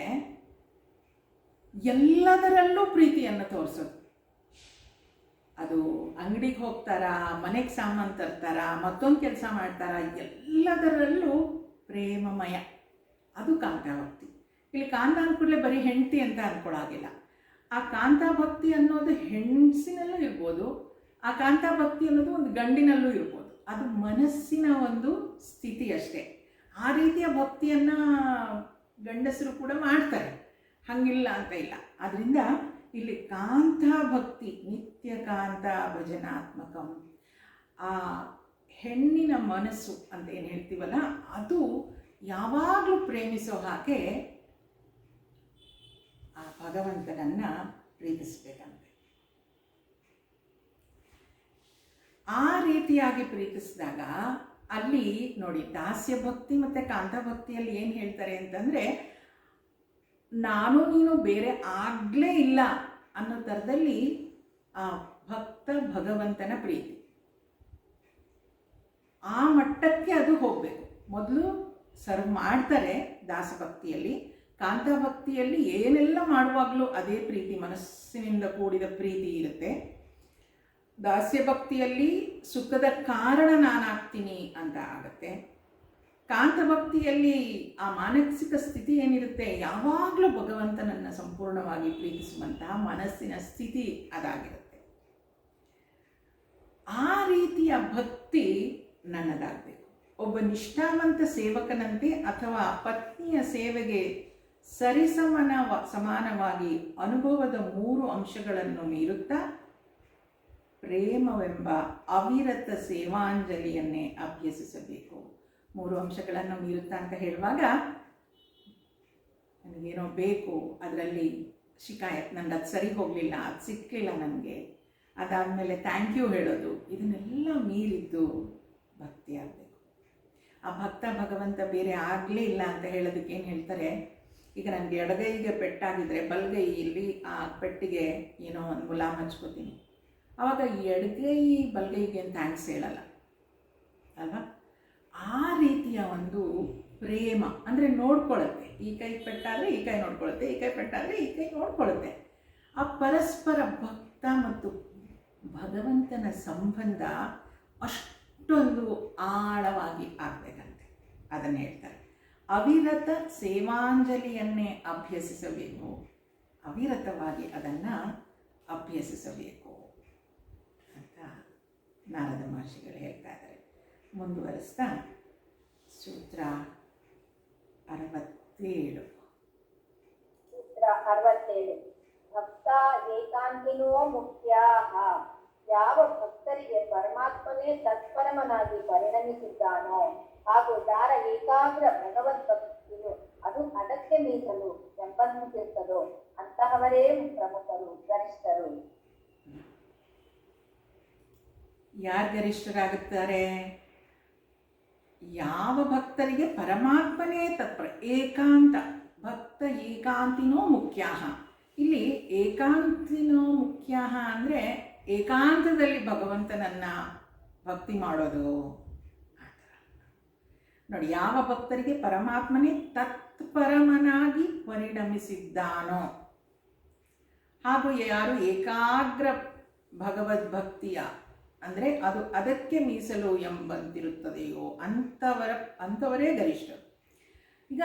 ಎಲ್ಲದರಲ್ಲೂ ಪ್ರೀತಿಯನ್ನು ತೋರಿಸೋದು. ಅದು ಅಂಗಡಿಗೆ ಹೋಗ್ತಾರಾ, ಮನೆಗೆ ಸಾಮಾನು ತರ್ತಾರಾ, ಮತ್ತೊಂದು ಕೆಲಸ ಮಾಡ್ತಾರಾ, ಎಲ್ಲದರಲ್ಲೂ ಪ್ರೇಮಮಯ. ಅದು ಕಾಂತಾ ಭಕ್ತಿ. ಇಲ್ಲಿ ಕಾಂತ ಅಂದ್ಕೂಡಲೇ ಬರೀ ಹೆಂಡತಿ ಅಂತ ಅಂದ್ಕೊಳ್ಳೋಗಿಲ್ಲ. ಆ ಕಾಂತಾ ಭಕ್ತಿ ಅನ್ನೋದು ಹೆಂಗಸಿನಲ್ಲೂ ಇರ್ಬೋದು, ಆ ಕಾಂತಾ ಭಕ್ತಿ ಅನ್ನೋದು ಒಂದು ಗಂಡಿನಲ್ಲೂ ಇರ್ಬೋದು. ಅದು ಮನಸ್ಸಿನ ಒಂದು ಸ್ಥಿತಿ ಅಷ್ಟೇ. ಆ ರೀತಿಯ ಭಕ್ತಿಯನ್ನು ಗಂಡಸರು ಕೂಡ ಮಾಡ್ತಾರೆ, ಹಂಗಿಲ್ಲ ಅಂತ ಇಲ್ಲ. ಆದ್ದರಿಂದ ಇಲ್ಲಿ ಕಾಂತಾ ಭಕ್ತಿ, ನಿತ್ಯ ಕಾಂತ ಭಜನಾತ್ಮಕಂ, ಆ ಹೆಣ್ಣಿನ ಮನಸ್ಸು ಅಂತ ಏನು ಹೇಳ್ತೀವಲ್ಲ, ಅದು ಯಾವಾಗಲೂ ಪ್ರೇಮಿಸೋ ಹಾಗೆ ಆ ಭಗವಂತನನ್ನು ಪ್ರೀತಿಸ್ಬೇಕಂತೆ. ಆ ರೀತಿಯಾಗಿ ಪ್ರೀತಿಸಿದಾಗ ಅಲ್ಲಿ ನೋಡಿ, ದಾಸ್ಯ ಭಕ್ತಿ ಮತ್ತು ಕಾಂತಾ ಭಕ್ತಿಯಲ್ಲಿ ಏನು ಹೇಳ್ತಾರೆ ಅಂತಂದರೆ, ನಾನು ನೀನು ಬೇರೆ ಆಗಲೇ ಇಲ್ಲ ಅನ್ನೋ ಥರದಲ್ಲಿ ಆ ಭಕ್ತ ಭಗವಂತನ ಪ್ರೀತಿ, ಆ ಮಟ್ಟಕ್ಕೆ ಅದು ಹೋಗಬೇಕು. ಮೊದಲು ಸರ್ವ್ ಮಾಡ್ತಾರೆ ದಾಸಭಕ್ತಿಯಲ್ಲಿ. ಕಾಂತಾ ಭಕ್ತಿಯಲ್ಲಿ ಏನೆಲ್ಲ ಮಾಡುವಾಗಲೂ ಅದೇ ಪ್ರೀತಿ, ಮನಸ್ಸಿನಿಂದ ಕೂಡಿದ ಪ್ರೀತಿ ಇರುತ್ತೆ. ದಾಸ್ಯ ಭಕ್ತಿಯಲ್ಲಿ ಸುಖದ ಕಾರಣ ನಾನಾಗ್ತೀನಿ ಅಂತ ಆಗುತ್ತೆ. ಕಾಂತಭಕ್ತಿಯಲ್ಲಿ ಆ ಮಾನಸಿಕ ಸ್ಥಿತಿ ಏನಿರುತ್ತೆ, ಯಾವಾಗಲೂ ಭಗವಂತನನ್ನು ಸಂಪೂರ್ಣವಾಗಿ ಪ್ರೀತಿಸುವಂತಹ ಮನಸ್ಸಿನ ಸ್ಥಿತಿ ಅದಾಗಿರುತ್ತೆ. ಆ ರೀತಿಯ ಭಕ್ತಿ ನನ್ನದಾಗಬೇಕು. ಒಬ್ಬ ನಿಷ್ಠಾವಂತ ಸೇವಕನಂತೆ ಅಥವಾ ಪತ್ನಿಯ ಸೇವೆಗೆ ಸಮಾನವಾಗಿ ಅನುಭವದ 3 ಅಂಶಗಳನ್ನು ಮೀರುತ್ತಾ ಪ್ರೇಮವೆಂಬ ಅವಿರತ ಸೇವಾಂಜಲಿಯನ್ನೇ ಅಭ್ಯಸಿಸಬೇಕು. 3 ಅಂಶಗಳನ್ನು ಮೀರುತ್ತಾ ಅಂತ ಹೇಳುವಾಗ, ನನಗೇನೋ ಬೇಕು, ಅದರಲ್ಲಿ ಶಿಕಾಯತ್, ನನಗೆ ಅದು ಸರಿ ಹೋಗಲಿಲ್ಲ, ಅದು ಸಿಕ್ಕಲಿಲ್ಲ ನನಗೆ, ಅದಾದಮೇಲೆ ಥ್ಯಾಂಕ್ ಯು ಹೇಳೋದು, ಇದನ್ನೆಲ್ಲ ಮೀರಿದ್ದು ಭಕ್ತಿ ಆಗಬೇಕು. ಆ ಭಕ್ತ ಭಗವಂತ ಬೇರೆ ಆಗಲೇ ಇಲ್ಲ ಅಂತ ಹೇಳೋದಕ್ಕೆ ಏನು ಹೇಳ್ತಾರೆ, ಈಗ ನನಗೆ ಎಡಗೈಗೆ ಪೆಟ್ಟಾಗಿದ್ದರೆ ಬಲಗೈಯಲ್ಲಿ ಆ ಪೆಟ್ಟಿಗೆ ಏನೋ ಒಂದು ಮುಲಾಮ್ ಹಚ್ಕೋತೀನಿ, ಆವಾಗ ಎಡಗೈ ಬಲಗೈಗೆ ಥ್ಯಾಂಕ್ಸ್ ಹೇಳಲ್ಲ ಅಲ್ವಾ. ಆ ರೀತಿಯ ಒಂದು ಪ್ರೇಮ ಅಂದರೆ ನೋಡ್ಕೊಳ್ಳುತ್ತೆ. ಈ ಕೈ ಪೆಟ್ಟಾದರೆ ಈ ಕೈ ನೋಡ್ಕೊಳ್ಳುತ್ತೆ, ಈ ಕೈ ಪೆಟ್ಟಾದರೆ ಈ ಕೈ ನೋಡ್ಕೊಳ್ಳುತ್ತೆ. ಆ ಪರಸ್ಪರ ಭಕ್ತ ಮತ್ತು ಭಗವಂತನ ಸಂಬಂಧ ಅಷ್ಟೊಂದು ಆಳವಾಗಿ ಆಗಬೇಕಂತೆ. ಅದನ್ನು ಹೇಳ್ತಾರೆ, ಅವಿರತ ಸೇವಾಂಜಲಿಯನ್ನೇ ಅಭ್ಯಸಿಸಬೇಕು, ಅವಿರತವಾಗಿ ಅದನ್ನು ಅಭ್ಯಸಿಸಬೇಕು ಅಂತ ನಾರದ ಮಹರ್ಷಿಗಳು ಹೇಳ್ತಾ ಇದ್ದಾರೆ. ಮುಂದುವರಿಸ್ತಾ ಸೂತ್ರ 67. ಸೂತ್ರ 67. ಭಕ್ತ ಏಕಾಂತಿನೋ ಮುಖ್ಯಾಹ. ಯಾವ ಭಕ್ತರಿಗೆ ಪರಮಾತ್ಮನೇ ತತ್ಪರಮನಾಗಿ ಪರಿಣಮಿಸಿದ್ದಾನೋ ಹಾಗೂ ಯಾರ ಏಕಾಗ್ರ ಭಗವದ್ ಭಕ್ತಿಯು ಅದು ಅದಕ್ಕೆ ಮೀಸಲು ಎಂಬಂತಿರ್ತದೋ ಅಂತಹವರೇ ಪ್ರಮುಖರು, ಗರಿಷ್ಠರು. ಯಾರು ಗರಿಷ್ಠರಾಗುತ್ತಾರೆ? ಯಾವ ಭಕ್ತರಿಗೆ ಪರಮಾತ್ಮನೇ ತತ್ಪರ, ಏಕಾಂತ ಭಕ್ತ ಏಕಾಂತಿನೋ ಮುಖ್ಯಾಹ. ಇಲ್ಲಿ ಏಕಾಂತಿನೋ ಮುಖ್ಯಾಹ ಅಂದರೆ ಏಕಾಂತದಲ್ಲಿ ಭಗವಂತನನ್ನು ಭಕ್ತಿ ಮಾಡೋದು. ನೋಡಿ, ಯಾವ ಭಕ್ತರಿಗೆ ಪರಮಾತ್ಮನೇ ತತ್ಪರಮನಾಗಿ ಪರಿಣಮಿಸಿದ್ದಾನೋ ಹಾಗೂ ಯಾರು ಏಕಾಗ್ರ ಭಗವದ್ಭಕ್ತಿಯ ಅಂದರೆ ಅದು ಅದಕ್ಕೆ ಮೀಸಲು ಎಂಬಂತಿರುತ್ತದೆಯೋ ಅಂಥವರೇ ಗರಿಷ್ಠರು. ಈಗ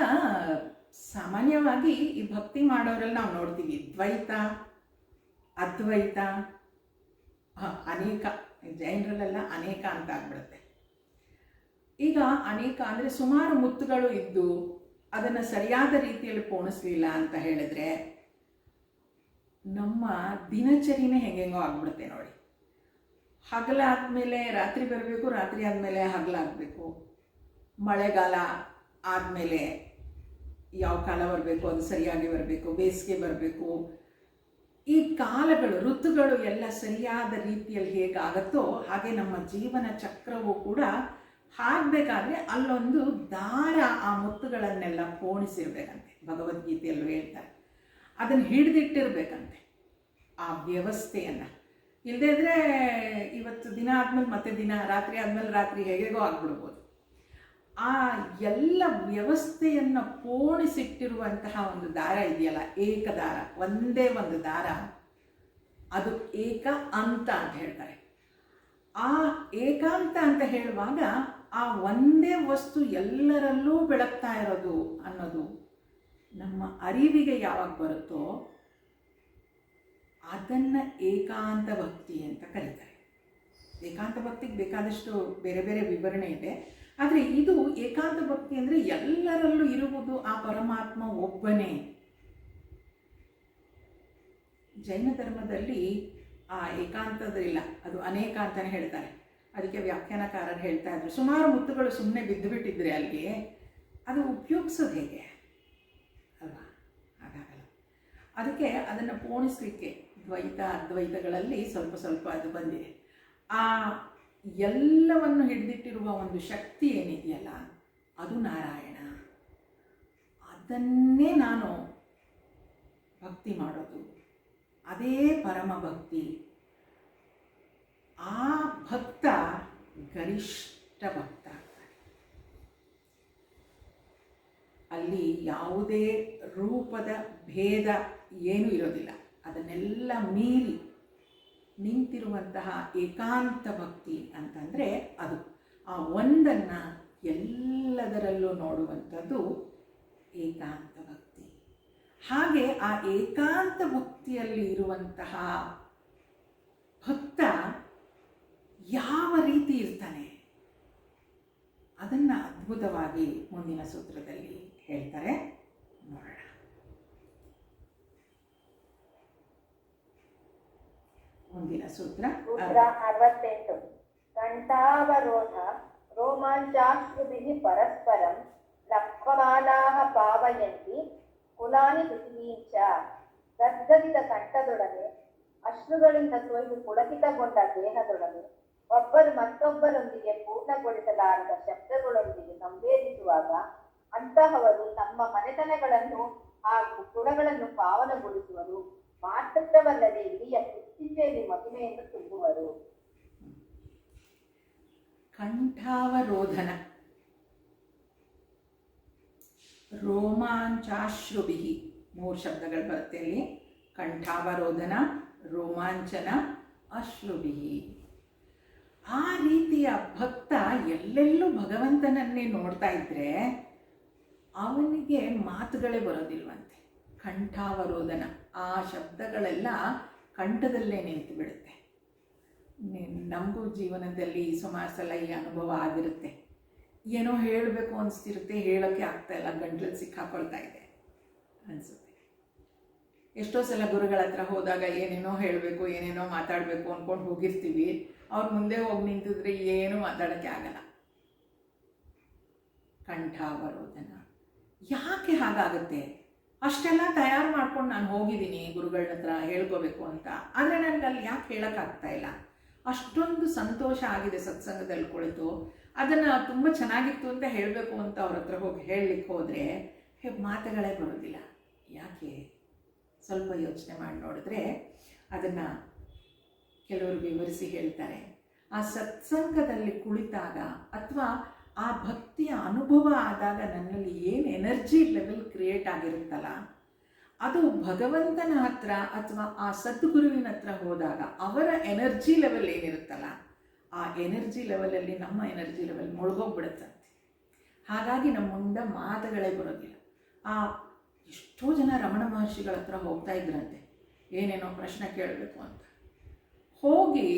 ಸಾಮಾನ್ಯವಾಗಿ ಈ ಭಕ್ತಿ ಮಾಡೋರಲ್ಲಿ ನಾವು ನೋಡ್ತೀವಿ ದ್ವೈತ, ಅದ್ವೈತ, ಅನೇಕ, ಜೈನರಲ್ಲೆಲ್ಲ ಅನೇಕ ಅಂತ ಆಗ್ಬಿಡುತ್ತೆ. ಈಗ ಅನೇಕ ಅಂದರೆ ಸುಮಾರು ಮುತ್ತುಗಳು ಇದ್ದು ಅದನ್ನು ಸರಿಯಾದ ರೀತಿಯಲ್ಲಿ ಪೋಣಿಸ್ಲಿಲ್ಲ ಅಂತ ಹೇಳಿದ್ರೆ ನಮ್ಮ ದಿನಚರಿನೇ ಹೆಂಗೆಂಗೋ ಆಗ್ಬಿಡುತ್ತೆ ನೋಡಿ. ಹಗಲಾದ್ಮೇಲೆ ರಾತ್ರಿ ಬರಬೇಕು, ರಾತ್ರಿ ಆದಮೇಲೆ ಹಗಲಾಗಬೇಕು, ಮಳೆಗಾಲ ಆದಮೇಲೆ ಯಾವ ಕಾಲ ಬರಬೇಕು ಅದು ಸರಿಯಾಗಿ ಬರಬೇಕು, ಬೇಸಿಗೆ ಬರಬೇಕು, ಈ ಕಾಲಗಳು ಋತುಗಳು ಎಲ್ಲ ಸರಿಯಾದ ರೀತಿಯಲ್ಲಿ ಹೇಗಾಗತ್ತೋ ಹಾಗೆ ನಮ್ಮ ಜೀವನ ಚಕ್ರವೂ ಕೂಡ ಹಾಕಬೇಕಾದ್ರೆ ಅಲ್ಲೊಂದು ದಾರ ಆ ಮುತ್ತುಗಳನ್ನೆಲ್ಲ ಪೋಣಿಸಿರ್ಬೇಕಂತೆ. ಭಗವದ್ಗೀತೆಯಲ್ಲೂ ಹೇಳ್ತಾರೆ, ಅದನ್ನು ಹಿಡಿದಿಟ್ಟಿರ್ಬೇಕಂತೆ ಆ ವ್ಯವಸ್ಥೆಯನ್ನು. ಇಲ್ಲದೇ ಇದ್ದರೆ ಇವತ್ತು ದಿನ ಆದಮೇಲೆ ಮತ್ತೆ ದಿನ, ರಾತ್ರಿ ಆದಮೇಲೆ ರಾತ್ರಿ ಹೇಗೇಗೋ ಆಗ್ಬಿಡ್ಬೋದು. ಆ ಎಲ್ಲ ವ್ಯವಸ್ಥೆಯನ್ನು ಪೋಣಿಸಿಟ್ಟಿರುವಂತಹ ಒಂದು ದಾರ ಇದೆಯಲ್ಲ, ಏಕದಾರ, ಒಂದೇ ಒಂದು ದಾರ, ಅದು ಏಕ ಅಂತ ಹೇಳ್ತಾರೆ. ಆ ಏಕಾಂತ ಅಂತ ಹೇಳುವಾಗ ಆ ಒಂದೇ ವಸ್ತು ಎಲ್ಲರಲ್ಲೂ ಬೆಳಗ್ತಾ ಇರೋದು ಅನ್ನೋದು ನಮ್ಮ ಅರಿವಿಗೆ ಯಾವಾಗ ಬರುತ್ತೋ ಅದನ್ನು ಏಕಾಂತ ಭಕ್ತಿ ಅಂತ ಕರೀತಾರೆ. ಏಕಾಂತ ಭಕ್ತಿಗೆ ಬೇಕಾದಷ್ಟು ಬೇರೆ ಬೇರೆ ವಿವರಣೆ ಇದೆ. ಆದರೆ ಇದು ಏಕಾಂತ ಭಕ್ತಿ ಅಂದರೆ ಎಲ್ಲರಲ್ಲೂ ಇರುವುದು ಆ ಪರಮಾತ್ಮ ಒಬ್ಬನೇ. ಜೈನ ಧರ್ಮದಲ್ಲಿ ಆ ಏಕಾಂತದಿಲ್ಲ, ಅದು ಅನೇಕ ಅಂತಲೇ ಹೇಳ್ತಾರೆ. ಅದಕ್ಕೆ ವ್ಯಾಖ್ಯಾನಕಾರರು ಹೇಳ್ತಾ ಇದ್ರು, ಸುಮಾರು ಮುತ್ತುಗಳು ಸುಮ್ಮನೆ ಬಿದ್ದುಬಿಟ್ಟಿದ್ರೆ ಅಲ್ಲಿ ಅದು ಉಪಯೋಗಿಸೋದು ಹೇಗೆ ಅಲ್ವಾ? ಹಾಗಾಗಲ್ಲ. ಅದಕ್ಕೆ ಅದನ್ನು ಪೋಣಿಸಲಿಕ್ಕೆ ದ್ವೈತ ಅದ್ವೈತಗಳಲ್ಲಿ ಸ್ವಲ್ಪ ಸ್ವಲ್ಪ ಅದು ಬಂದಿದೆ. ಆ ಎಲ್ಲವನ್ನು ಹಿಡಿದಿಟ್ಟಿರುವ ಒಂದು ಶಕ್ತಿ ಏನಿದೆಯಲ್ಲ ಅದು ನಾರಾಯಣ. ಅದನ್ನೇ ನಾನು ಭಕ್ತಿ ಮಾಡೋದು, ಅದೇ ಪರಮ ಭಕ್ತಿ. ಆ ಭಕ್ತ ಗರಿಷ್ಠ ಭಕ್ತ ಆಗ್ತಾನೆ. ಅಲ್ಲಿ ಯಾವುದೇ ರೂಪದ ಭೇದ ಏನೂ ಇರೋದಿಲ್ಲ. ಅದನ್ನೆಲ್ಲ ಮೀರಿ ನಿಂತಿರುವಂತಹ ಏಕಾಂತ ಭಕ್ತಿ ಅಂತಂದರೆ ಅದು ಆ ಒಂದನ್ನು ಎಲ್ಲದರಲ್ಲೂ ನೋಡುವಂಥದ್ದು ಏಕಾಂತ ಭಕ್ತಿ. ಹಾಗೆ ಆ ಏಕಾಂತ ಭಕ್ತಿಯಲ್ಲಿ ಇರುವಂತಹ ಭಕ್ತ ಯಾವ ರೀತಿ ಇರ್ತಾನೆ ಅದನ್ನು ಅದ್ಭುತವಾಗಿ ಮುಂದಿನ ಸೂತ್ರದಲ್ಲಿ ಹೇಳ್ತಾರೆ, ನೋಡೋಣ. ಮುಂದಿನ ಸೂತ್ರ 68. ಕಂಠಾವರೋಧ ರೋಮಾಂಚಾಶ್ರುಭಿಃ ಪರಸ್ಪರಂ ಲಕ್ಷ್ಮಮಾನಾಃ ಪಾವಯಂತಿ ಕುಲಾನಿ ಪೃಥಿವೀಂಚ. ಗದ್ಗದಿತ ಕಂಠದೊಡನೆ ಅಶ್ರುಗಳಿಂದ ತೊಯ್ದು ಪುಳಕಿತಗೊಂಡ ದೇಹದೊಡನೆ ಒಬ್ಬರು ಮತ್ತೊಬ್ಬರೊಂದಿಗೆ ಪೂರ್ಣಗೊಳಿಸಲಾರದ ಶಬ್ದಗಳೊಂದಿಗೆ ಸಂವೇದಿಸುವಾಗ ಅಂತಹವರು ತಮ್ಮ ಮನೆತನಗಳನ್ನು ಹಾಗೂ ಕುಲಗಳನ್ನು ಪಾವನಗೊಳಿಸುವರು. ಮಾತ್ರವಲ್ಲದೆ ಇಡೀ ಸೃಷ್ಟಿಯಲ್ಲಿ ಮಹಿಮೆಯನ್ನು ತುಂಬುವರು. ಕಂಠಾವರೋಧನ ರೋಮಾಂಚಾಶ್ರುಭಿ 3 ಶಬ್ದಗಳು ಬರುತ್ತೆ ಅಲ್ಲಿ. ಕಂಠಾವರೋಧನ, ರೋಮಾಂಚನ, ಅಶ್ರುಭಿ. ಆ ರೀತಿಯ ಭಕ್ತ ಎಲ್ಲೆಲ್ಲೂ ಭಗವಂತನನ್ನೇ ನೋಡ್ತಾ ಇದ್ರೆ ಅವನಿಗೆ ಮಾತುಗಳೇ ಬರೋದಿಲ್ವಂತೆ. ಕಂಠಾವರೋಧನ, ಆ ಶಬ್ದಗಳೆಲ್ಲ ಕಂಠದಲ್ಲೇ ನಿಂತು ಬಿಡುತ್ತೆ. ನಮಗೂ ಜೀವನದಲ್ಲಿ ಸುಮಾರು ಸಲ ಈ ಅನುಭವ ಆಗಿರುತ್ತೆ. ಏನೋ ಹೇಳಬೇಕು ಅನಿಸ್ತಿರುತ್ತೆ, ಹೇಳೋಕ್ಕೆ ಆಗ್ತಾಯಿಲ್ಲ, ಗಂಟಲಲ್ಲಿ ಸಿಕ್ಕಾಕೊಳ್ತಾ ಇದೆ ಅನಿಸುತ್ತೆ. ಎಷ್ಟೋ ಸಲ ಗುರುಗಳ ಹತ್ರ ಹೋದಾಗ ಏನೇನೋ ಹೇಳಬೇಕು, ಏನೇನೋ ಮಾತಾಡಬೇಕು ಅಂದ್ಕೊಂಡು ಹೋಗಿರ್ತೀವಿ. ಅವ್ರ ಮುಂದೆ ಹೋಗಿ ನಿಂತಿದ್ರೆ ಏನೂ ಮಾತಾಡೋಕ್ಕೆ ಆಗಲ್ಲ. ಕಂಠಾವರೋಧನ. ಯಾಕೆ ಹಾಗಾಗುತ್ತೆ? ಅಷ್ಟೆಲ್ಲ ತಯಾರು ಮಾಡ್ಕೊಂಡು ನಾನು ಹೋಗಿದ್ದೀನಿ ಗುರುಗಳ ಹತ್ರ ಹೇಳ್ಕೋಬೇಕು ಅಂತ, ಆದರೆ ನನಗೆ ಅಲ್ಲಿ ಯಾಕೆ ಹೇಳೋಕ್ಕಾಗ್ತಾ ಇಲ್ಲ? ಅಷ್ಟೊಂದು ಸಂತೋಷ ಆಗಿದೆ ಸತ್ಸಂಗದಲ್ಲಿ ಕುಳಿತು, ಅದನ್ನು ತುಂಬ ಚೆನ್ನಾಗಿತ್ತು ಅಂತ ಹೇಳಬೇಕು ಅಂತ ಅವ್ರ ಹತ್ರ ಹೋಗಿ ಹೇಳಲಿಕ್ಕೆ ಹೋದರೆ ಮಾತುಗಳೇ ಬರೋದಿಲ್ಲ. ಯಾಕೆ? ಸ್ವಲ್ಪ ಯೋಚನೆ ಮಾಡಿ ನೋಡಿದ್ರೆ ಅದನ್ನು ಕೆಲವರು ವಿವರಿಸಿ ಹೇಳ್ತಾರೆ. ಆ ಸತ್ಸಂಗದಲ್ಲಿ ಕುಳಿತಾಗ ಅಥವಾ ಆ ಭಕ್ತಿಯ ಅನುಭವ ಆದಾಗ ನನ್ನಲ್ಲಿ ಏನು ಎನರ್ಜಿ ಲೆವೆಲ್ ಕ್ರಿಯೇಟ್ ಆಗಿರುತ್ತಲ್ಲ, ಅದು ಭಗವಂತನ ಹತ್ರ ಅಥವಾ ಆ ಸದ್ಗುರುವಿನ ಹತ್ರ ಹೋದಾಗ ಅವರ ಎನರ್ಜಿ ಲೆವೆಲ್ ಏನಿರುತ್ತಲ್ಲ, ಆ ಎನರ್ಜಿ ಲೆವೆಲಲ್ಲಿ ನಮ್ಮ ಎನರ್ಜಿ ಲೆವೆಲ್ ಮುಳುಗೋಗ್ಬಿಡುತ್ತಂತೆ. ಹಾಗಾಗಿ ನಮ್ಮ ಮುಂದೆ ಮಾತುಗಳೇ ಬರೋದಿಲ್ಲ. ಆ ಎಷ್ಟೋ ಜನ ರಮಣ ಮಹರ್ಷಿಗಳ ಹತ್ರ ಹೋಗ್ತಾ ಇದ್ರಂತೆ, ಏನೇನೋ ಪ್ರಶ್ನೆ ಕೇಳಬೇಕು ಅಂತ. ಹೋಗಿ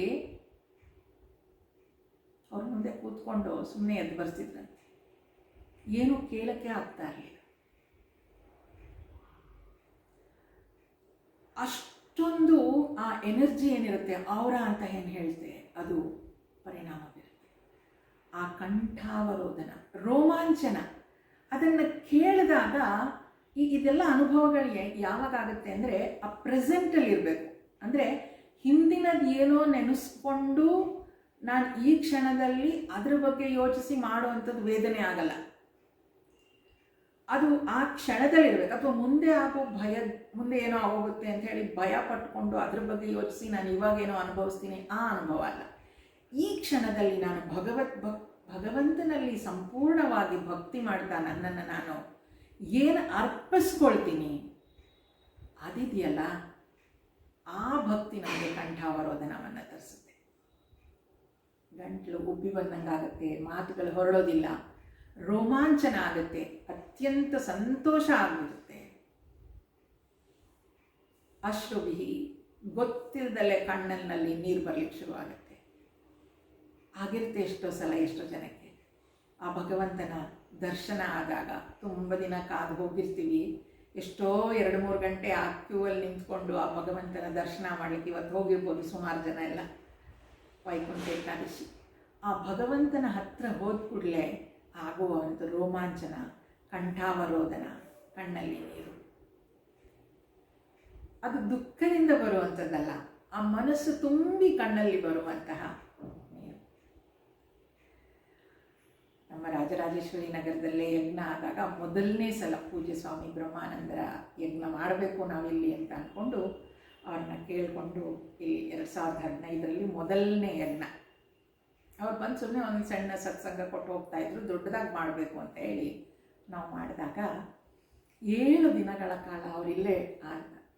ಅವ್ರ ಮುಂದೆ ಕೂತ್ಕೊಂಡು ಸುಮ್ಮನೆ ಎದ್ದು ಬರ್ತಿದ್ರಂತೆ. ಏನೂ ಕೇಳಕ್ಕೆ ಆಗ್ತಾ ಇರಲಿಲ್ಲ. ಅಷ್ಟೊಂದು ಆ ಎನರ್ಜಿ ಏನಿರುತ್ತೆ, ಔರ ಅಂತ ಏನು ಹೇಳ್ತೆ, ಅದು ಪರಿಣಾಮ ಬೀರುತ್ತೆ. ಆ ಕಂಠಾವರೋಧನ, ರೋಮಾಂಚನ, ಅದನ್ನು ಕೇಳಿದಾಗ ಇದೆಲ್ಲ ಅನುಭವಗಳು ಯಾವಾಗ ಆಗುತ್ತೆ ಅಂದರೆ ಆ ಪ್ರೆಸೆಂಟಲ್ಲಿ ಇರಬೇಕು. ಅಂದರೆ ಹಿಂದಿನದು ಏನೋ ನೆನೆಸ್ಕೊಂಡು ನಾನು ಈ ಕ್ಷಣದಲ್ಲಿ ಅದ್ರ ಬಗ್ಗೆ ಯೋಚಿಸಿ ಮಾಡುವಂಥದ್ದು ವೇದನೆ ಆಗಲ್ಲ. ಅದು ಆ ಕ್ಷಣದಲ್ಲಿ ಇರಬೇಕು. ಅಥವಾ ಮುಂದೆ ಆಗೋ ಮುಂದೆ ಏನೋ ಆಗೋಗುತ್ತೆ ಅಂತ ಹೇಳಿ ಭಯ ಪಟ್ಕೊಂಡು ಅದ್ರ ಬಗ್ಗೆ ಯೋಚಿಸಿ ನಾನು ಇವಾಗೇನೋ ಅನುಭವಿಸ್ತೀನಿ, ಆ ಅನುಭವ ಅಲ್ಲ. ಈ ಕ್ಷಣದಲ್ಲಿ ನಾನು ಭಗವಂತನಲ್ಲಿ ಸಂಪೂರ್ಣವಾಗಿ ಭಕ್ತಿ ಮಾಡ್ತಾ ನನ್ನನ್ನು ನಾನು ಏನು ಅರ್ಪಿಸ್ಕೊಳ್ತೀನಿ ಅದಿದೆಯಲ್ಲ, ಆ ಭಕ್ತಿ ನಮಗೆ ಕಂಠಾವರೋಧನವನ್ನು ತರಿಸುತ್ತೆ. ಗಂಟ್ಲು ಉಬ್ಬಿ ಬಂದಂಗಾಗುತ್ತೆ, ಮಾತುಗಳು ಹೊರಡೋದಿಲ್ಲ, ರೋಮಾಂಚನ ಆಗುತ್ತೆ, ಅತ್ಯಂತ ಸಂತೋಷ ಆಗಿರುತ್ತೆ. ಅಶ್ರುಬಿಹಿ, ಗೊತ್ತಿಲ್ಲದಲ್ಲೇ ಕಣ್ಣಲ್ಲಿ ನೀರು ಬರಲಿಕ್ಕೆ ಶುರುವಾಗುತ್ತೆ. ಆಗಿರುತ್ತೆ ಎಷ್ಟೋ ಸಲ, ಎಷ್ಟೋ ಜನಕ್ಕೆ ಆ ಭಗವಂತನ ದರ್ಶನ ಆದಾಗ. ತುಂಬ ದಿನ ಕಾದು ಹೋಗಿರ್ತೀವಿ, ಎಷ್ಟೋ 2-3 ಗಂಟೆ ಆ ಕ್ಯೂವಲ್ಲಿ ನಿಂತ್ಕೊಂಡು ಆ ಭಗವಂತನ ದರ್ಶನ ಮಾಡಲಿಕ್ಕೆ ಇವತ್ತು ಹೋಗಿರ್ಬೋದು ಸುಮಾರು ಜನ ಎಲ್ಲ. ವೈಕುಂಠ ಏಕಾದಶಿ ಆ ಭಗವಂತನ ಹತ್ರ ಹೋದ ಕೂಡಲೇ ಆಗುವ ಒಂದು ರೋಮಾಂಚನ, ಕಂಠಾವರೋಧನ, ಕಣ್ಣಲ್ಲಿ ನೀರು. ಅದು ದುಃಖದಿಂದ ಬರುವಂಥದ್ದಲ್ಲ, ಆ ಮನಸ್ಸು ತುಂಬಿ ಕಣ್ಣಲ್ಲಿ ಬರುವಂತಹ ನೀರು. ನಮ್ಮ ರಾಜರಾಜೇಶ್ವರಿ ನಗರದಲ್ಲೇ ಯಜ್ಞ ಆದಾಗ ಮೊದಲನೇ ಸಲ ಪೂಜ್ಯ ಸ್ವಾಮಿ ಬ್ರಹ್ಮಾನಂದರ ಯಜ್ಞ ಮಾಡಬೇಕು ನಾವಿಲ್ಲಿ ಅಂತ ಅಂದ್ಕೊಂಡು ಅವ್ರನ್ನ ಕೇಳಿಕೊಂಡು ಇಲ್ಲಿ 2015ರಲ್ಲಿ ಮೊದಲನೇ ಯಜ್ಞ. ಅವ್ರು ಬಂದು ಸುಮ್ಮನೆ ಒಂದು ಸಣ್ಣ ಸತ್ಸಂಗ ಕೊಟ್ಟು ಹೋಗ್ತಾಯಿದ್ರು, ದೊಡ್ಡದಾಗಿ ಮಾಡಬೇಕು ಅಂತ ಹೇಳಿ ನಾವು ಮಾಡಿದಾಗ 7 ದಿನಗಳ ಕಾಲ ಅವರಿಲ್ಲೇ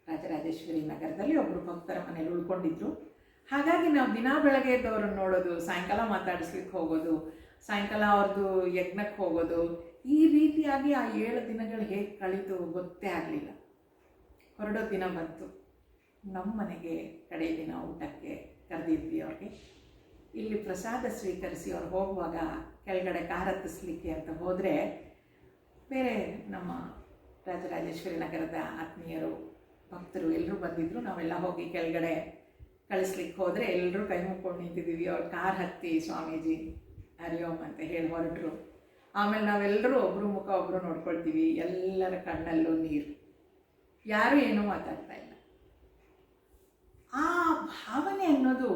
ರಾಜರಾಜೇಶ್ವರಿ ನಗರದಲ್ಲಿ ಒಬ್ಬರು ಭಕ್ತರ ಮನೇಲಿ ಉಳ್ಕೊಂಡಿದ್ರು. ಹಾಗಾಗಿ ನಾವು ದಿನ ಬೆಳಗ್ಗೆ ಎದ್ದವ್ರನ್ನ ನೋಡೋದು, ಸಾಯಂಕಾಲ ಮಾತಾಡಿಸ್ಲಿಕ್ಕೆ ಹೋಗೋದು, ಸಾಯಂಕಾಲ ಅವ್ರದ್ದು ಯಜ್ಞಕ್ಕೆ ಹೋಗೋದು, ಈ ರೀತಿಯಾಗಿ ಆ 7 ದಿನಗಳು ಹೇಗೆ ಕಳೀತು ಗೊತ್ತೇ ಆಗಲಿಲ್ಲ. ಹೊರಡೋ ದಿನ ಬಂತು, ನಮ್ಮ ಮನೆಗೆ ಕಡೆ ದಿನ ಊಟಕ್ಕೆ ಕರೆದಿದ್ವಿ ಅವ್ರಿಗೆ. ಇಲ್ಲಿ ಪ್ರಸಾದ ಸ್ವೀಕರಿಸಿ ಅವ್ರು ಹೋಗುವಾಗ ಕೆಳಗಡೆ ಕಾರ್ ಹತ್ತಿಸ್ಲಿಕ್ಕೆ ಅಂತ ಹೋದರೆ ಬೇರೆ ನಮ್ಮ ರಾಜರಾಜೇಶ್ವರಿ ನಗರದ ಆತ್ಮೀಯರು ಭಕ್ತರು ಎಲ್ಲರೂ ಬಂದಿದ್ದರು. ನಾವೆಲ್ಲ ಹೋಗಿ ಕೆಳಗಡೆ ಕಳಿಸ್ಲಿಕ್ಕೆ ಹೋದರೆ ಎಲ್ಲರೂ ಕೈ ಮುಕ್ಕೊಂಡು ನಿಂತಿದ್ದೀವಿ. ಅವ್ರು ಕಾರ್ ಹತ್ತಿ ಸ್ವಾಮೀಜಿ ಹರಿಯೋಮ್ ಅಂತ ಹೇಳಿ ಹೊರಟರು. ಆಮೇಲೆ ನಾವೆಲ್ಲರೂ ಒಬ್ಬರು ಮುಖ ಒಬ್ಬರು ನೋಡ್ಕೊಳ್ತೀವಿ, ಎಲ್ಲರ ಕಣ್ಣಲ್ಲೂ ನೀರು, ಯಾರೂ ಏನೂ ಮಾತಾಡ್ತಾ ಇಲ್ಲ. ಆ ಭಾವನೆ ಅನ್ನೋದು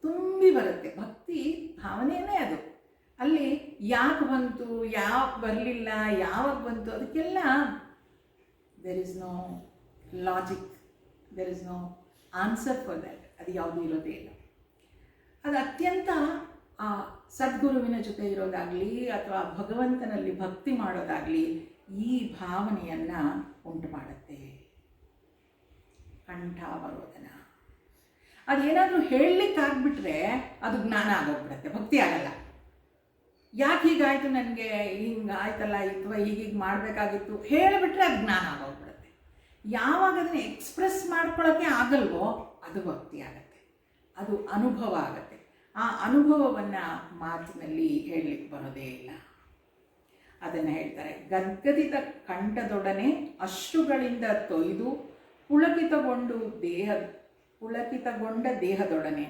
ತುಂಬಿ ಬರುತ್ತೆ. ಭಕ್ತಿ ಭಾವನೆಯೇ ಅದು. ಅಲ್ಲಿ ಯಾಕೆ ಬಂತು, ಯಾಕೆ ಬರಲಿಲ್ಲ, ಯಾವಾಗ ಬಂತು, ಅದಕ್ಕೆಲ್ಲ there is no logic, there is no answer for that. ಅದು ಯಾವುದೂ ಇರೋದೇ ಇಲ್ಲ. ಅದು ಅತ್ಯಂತ ಆ ಸದ್ಗುರುವಿನ ಜೊತೆ ಇರೋದಾಗಲಿ ಅಥವಾ ಭಗವಂತನಲ್ಲಿ ಭಕ್ತಿ ಮಾಡೋದಾಗಲಿ ಈ ಭಾವನೆಯನ್ನು ಉಂಟು ಮಾಡುತ್ತೆ. ಕಂಠಾವರೋಧನ. ಅದೇನಾದರೂ ಹೇಳಲಿಕ್ಕಾಗ್ಬಿಟ್ರೆ ಅದು ಜ್ಞಾನ ಆಗೋಗ್ಬಿಡುತ್ತೆ, ಭಕ್ತಿ ಆಗಲ್ಲ. ಯಾಕೆ ಹೀಗಾಯಿತು, ನನಗೆ ಹಿಂಗೆ ಆಯ್ತಲ್ಲ, ಅಥವಾ ಹೀಗೀಗೆ ಮಾಡಬೇಕಾಗಿತ್ತು ಹೇಳಿಬಿಟ್ರೆ ಅದು ಜ್ಞಾನ ಆಗೋಗ್ಬಿಡುತ್ತೆ. ಯಾವಾಗ ಅದನ್ನು ಎಕ್ಸ್ಪ್ರೆಸ್ ಮಾಡ್ಕೊಳ್ಳೋಕ್ಕೆ ಆಗಲ್ವೋ ಅದು ಭಕ್ತಿ ಆಗುತ್ತೆ, ಅದು ಅನುಭವ ಆಗುತ್ತೆ. ಆ ಅನುಭವವನ್ನು ಮಾತಿನಲ್ಲಿ ಹೇಳಲಿಕ್ಕೆ ಬರೋದೇ ಇಲ್ಲ. ಅದನ್ನು ಹೇಳ್ತಾರೆ, ಗದ್ಗದಿತ ಕಂಠದೊಡನೆ ಅಶ್ರುಗಳಿಂದ ತೊಯ್ದು ಪುಳಕಿತಗೊಂಡ ದೇಹದೊಡನೆ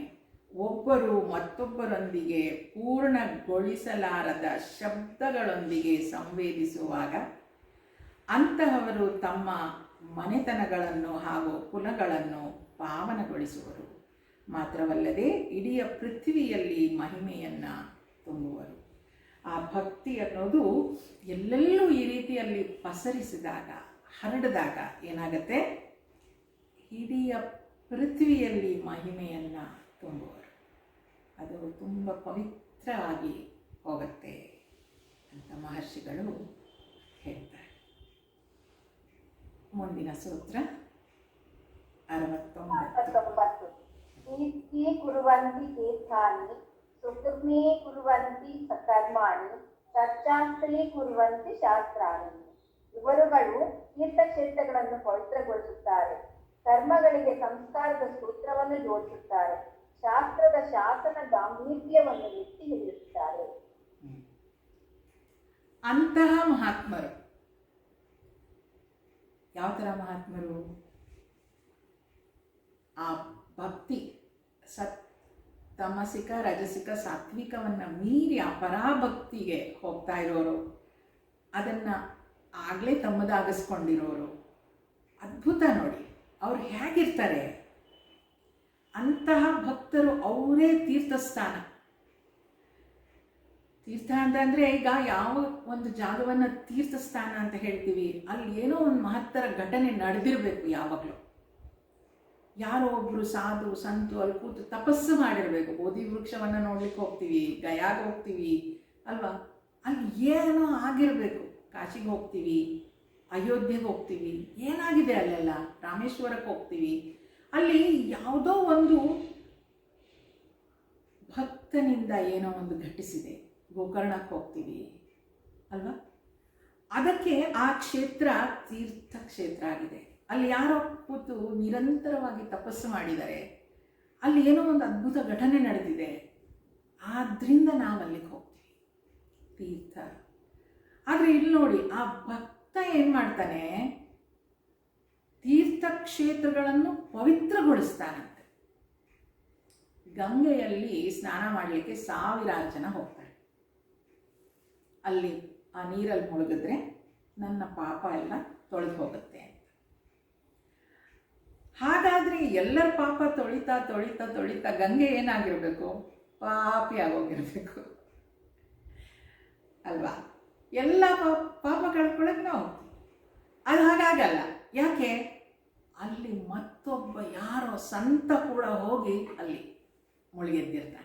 ಒಬ್ಬರು ಮತ್ತೊಬ್ಬರೊಂದಿಗೆ ಪೂರ್ಣಗೊಳಿಸಲಾರದ ಶಬ್ದಗಳೊಂದಿಗೆ ಸಂವೇದಿಸುವಾಗ ಅಂತಹವರು ತಮ್ಮ ಮನೆತನಗಳನ್ನು ಹಾಗೂ ಕುಲಗಳನ್ನು ಪಾವನಗೊಳಿಸುವರು. ಮಾತ್ರವಲ್ಲದೆ ಇಡೀ ಪೃಥ್ವಿಯಲ್ಲಿ ಮಹಿಮೆಯನ್ನು ತುಂಬುವರು. ಆ ಭಕ್ತಿ ಅನ್ನೋದು ಎಲ್ಲೆಲ್ಲೂ ಈ ರೀತಿಯಲ್ಲಿ ಪಸರಿಸಿದಾಗ, ಹರಡಿದಾಗ ಏನಾಗುತ್ತೆ, ಇಡೀ ಪೃಥ್ವಿಯಲ್ಲಿ ಮಹಿಮೆಯನ್ನು ತುಂಬುವರು. ಅದು ತುಂಬ ಪವಿತ್ರವಾಗಿ ಹೋಗುತ್ತೆ ಅಂತ ಮಹರ್ಷಿಗಳು ಹೇಳ್ತಾರೆ. ಮುಂದಿನ ಸೂತ್ರ 69. ಕೀರ್ತಿ ಕುರುವಂತಿ ತೀರ್ಥಾನಿ ಸುಕೃತ್ಮೇ ಕುರುವಂತಿ ಸಕರ್ಮಾಣಿ ಚರ್ಚಾಸ್ತ್ರೇ ಕುರುವಂತಿ ಶಾಸ್ತ್ರಾಣಿ. ಇವರುಗಳು ತೀರ್ಥಕ್ಷೇತ್ರಗಳನ್ನು ಪವಿತ್ರಗೊಳಿಸುತ್ತಾರೆ, ಕರ್ಮಗಳಿಗೆ ಸಂಸ್ಕಾರದ ಸೂತ್ರವನ್ನು ಜೋಡಿಸುತ್ತಾರೆ, ಶಾಸ್ತ್ರದ ಶಾಸನ ಗಾಂಭೀರ್ಯವನ್ನು ಎತ್ತಿ ಹಿಡಿಯುತ್ತಾರೆ. ಅಂತಹ ಮಹಾತ್ಮರು ಯಾವ ಥರ ಮಹಾತ್ಮರು? ಆ ಭಕ್ತಿ ತಮಸಿಕ ರಜಸಿಕ ಸಾತ್ವಿಕವನ್ನು ಮೀರಿ ಆ ಪರಾಭಕ್ತಿಗೆ ಹೋಗ್ತಾ ಇರೋರು, ಅದನ್ನು ಆಗಲೇ ತಮ್ಮದಾಗಿಸ್ಕೊಂಡಿರೋರು. ಅದ್ಭುತ ನೋಡಿ, ಅವ್ರು ಹೇಗಿರ್ತಾರೆ. ಅಂತಹ ಭಕ್ತರು ಅವರೇ ತೀರ್ಥಸ್ಥಾನ. ತೀರ್ಥ ಅಂತಂದರೆ ಈಗ ಯಾವ ಒಂದು ಜಾಗವನ್ನು ತೀರ್ಥಸ್ಥಾನ ಅಂತ ಹೇಳ್ತೀವಿ, ಅಲ್ಲಿ ಏನೋ ಒಂದು ಮಹತ್ತರ ಘಟನೆ ನಡೆದಿರಬೇಕು. ಯಾವಾಗಲೂ ಯಾರೋ ಒಬ್ಬರು ಸಾಧು ಸಂತು ಅಲ್ಲಿ ಕೂತು ತಪಸ್ಸು ಮಾಡಿರಬೇಕು. ಬೋಧಿ ವೃಕ್ಷವನ್ನು ನೋಡ್ಲಿಕ್ಕೆ ಹೋಗ್ತೀವಿ, ಗಯಾಗೆ ಹೋಗ್ತೀವಿ ಅಲ್ವಾ, ಅಲ್ಲಿ ಏನೋ ಆಗಿರಬೇಕು. ಕಾಶಿಗೆ ಹೋಗ್ತೀವಿ, ಅಯೋಧ್ಯೆಗೆ ಹೋಗ್ತೀವಿ, ಏನಾಗಿದೆ ಅಲ್ಲೆಲ್ಲ, ರಾಮೇಶ್ವರಕ್ಕೆ ಹೋಗ್ತೀವಿ, ಅಲ್ಲಿ ಯಾವುದೋ ಒಂದು ಭಕ್ತನಿಂದ ಏನೋ ಒಂದು ಘಟಿಸಿದೆ. ಗೋಕರ್ಣಕ್ಕೆ ಹೋಗ್ತೀವಿ ಅಲ್ವಾ, ಅದಕ್ಕೆ ಆ ಕ್ಷೇತ್ರ ತೀರ್ಥ ಕ್ಷೇತ್ರ ಆಗಿದೆ. ಅಲ್ಲಿ ಯಾರೋ ಕೂತು ನಿರಂತರವಾಗಿ ತಪಸ್ಸು ಮಾಡಿದ್ದಾರೆ, ಅಲ್ಲಿ ಏನೋ ಒಂದು ಅದ್ಭುತ ಘಟನೆ ನಡೆದಿದೆ, ಆದ್ದರಿಂದ ನಾವು ಅಲ್ಲಿಗೆ ಹೋಗ್ತೀವಿ ತೀರ್ಥ. ಆದರೆ ಇಲ್ಲಿ ನೋಡಿ, ಆ ಭಕ್ತ ಏನು ಮಾಡ್ತಾನೆ, ತೀರ್ಥಕ್ಷೇತ್ರಗಳನ್ನು ಪವಿತ್ರಗೊಳಿಸ್ತಾನಂತೆ. ಗಂಗೆಯಲ್ಲಿ ಸ್ನಾನ ಮಾಡಲಿಕ್ಕೆ ಸಾವಿರಾರು ಜನ ಹೋಗ್ತಾರೆ. ಅಲ್ಲಿ ಆ ನೀರಲ್ಲಿ ಮುಳುಗಿದ್ರೆ ನನ್ನ ಪಾಪ ಎಲ್ಲ ತೊಳೆದು ಹೋಗುತ್ತೆ ಅಂತ. ಹಾಗಾದರೆ ಎಲ್ಲರ ಪಾಪ ತೊಳಿತಾ ತೊಳಿತಾ ತೊಳಿತಾ ಗಂಗೆ ಏನಾಗಿರಬೇಕು, ಪಾಪಿ ಆಗೋಗಿರಬೇಕು ಅಲ್ವಾ. ಎಲ್ಲ ಪಾಪ ಕಳ್ಕೊಳ್ಳೋಕೆ ನಾವು ಅದು ಹಾಗಾಗಲ್ಲ. ಯಾಕೆ, ಅಲ್ಲಿ ಮತ್ತೊಬ್ಬ ಯಾರೋ ಸಂತ ಕೂಡ ಹೋಗಿ ಅಲ್ಲಿ ಮುಳುಗೆದ್ದಿರ್ತಾನೆ.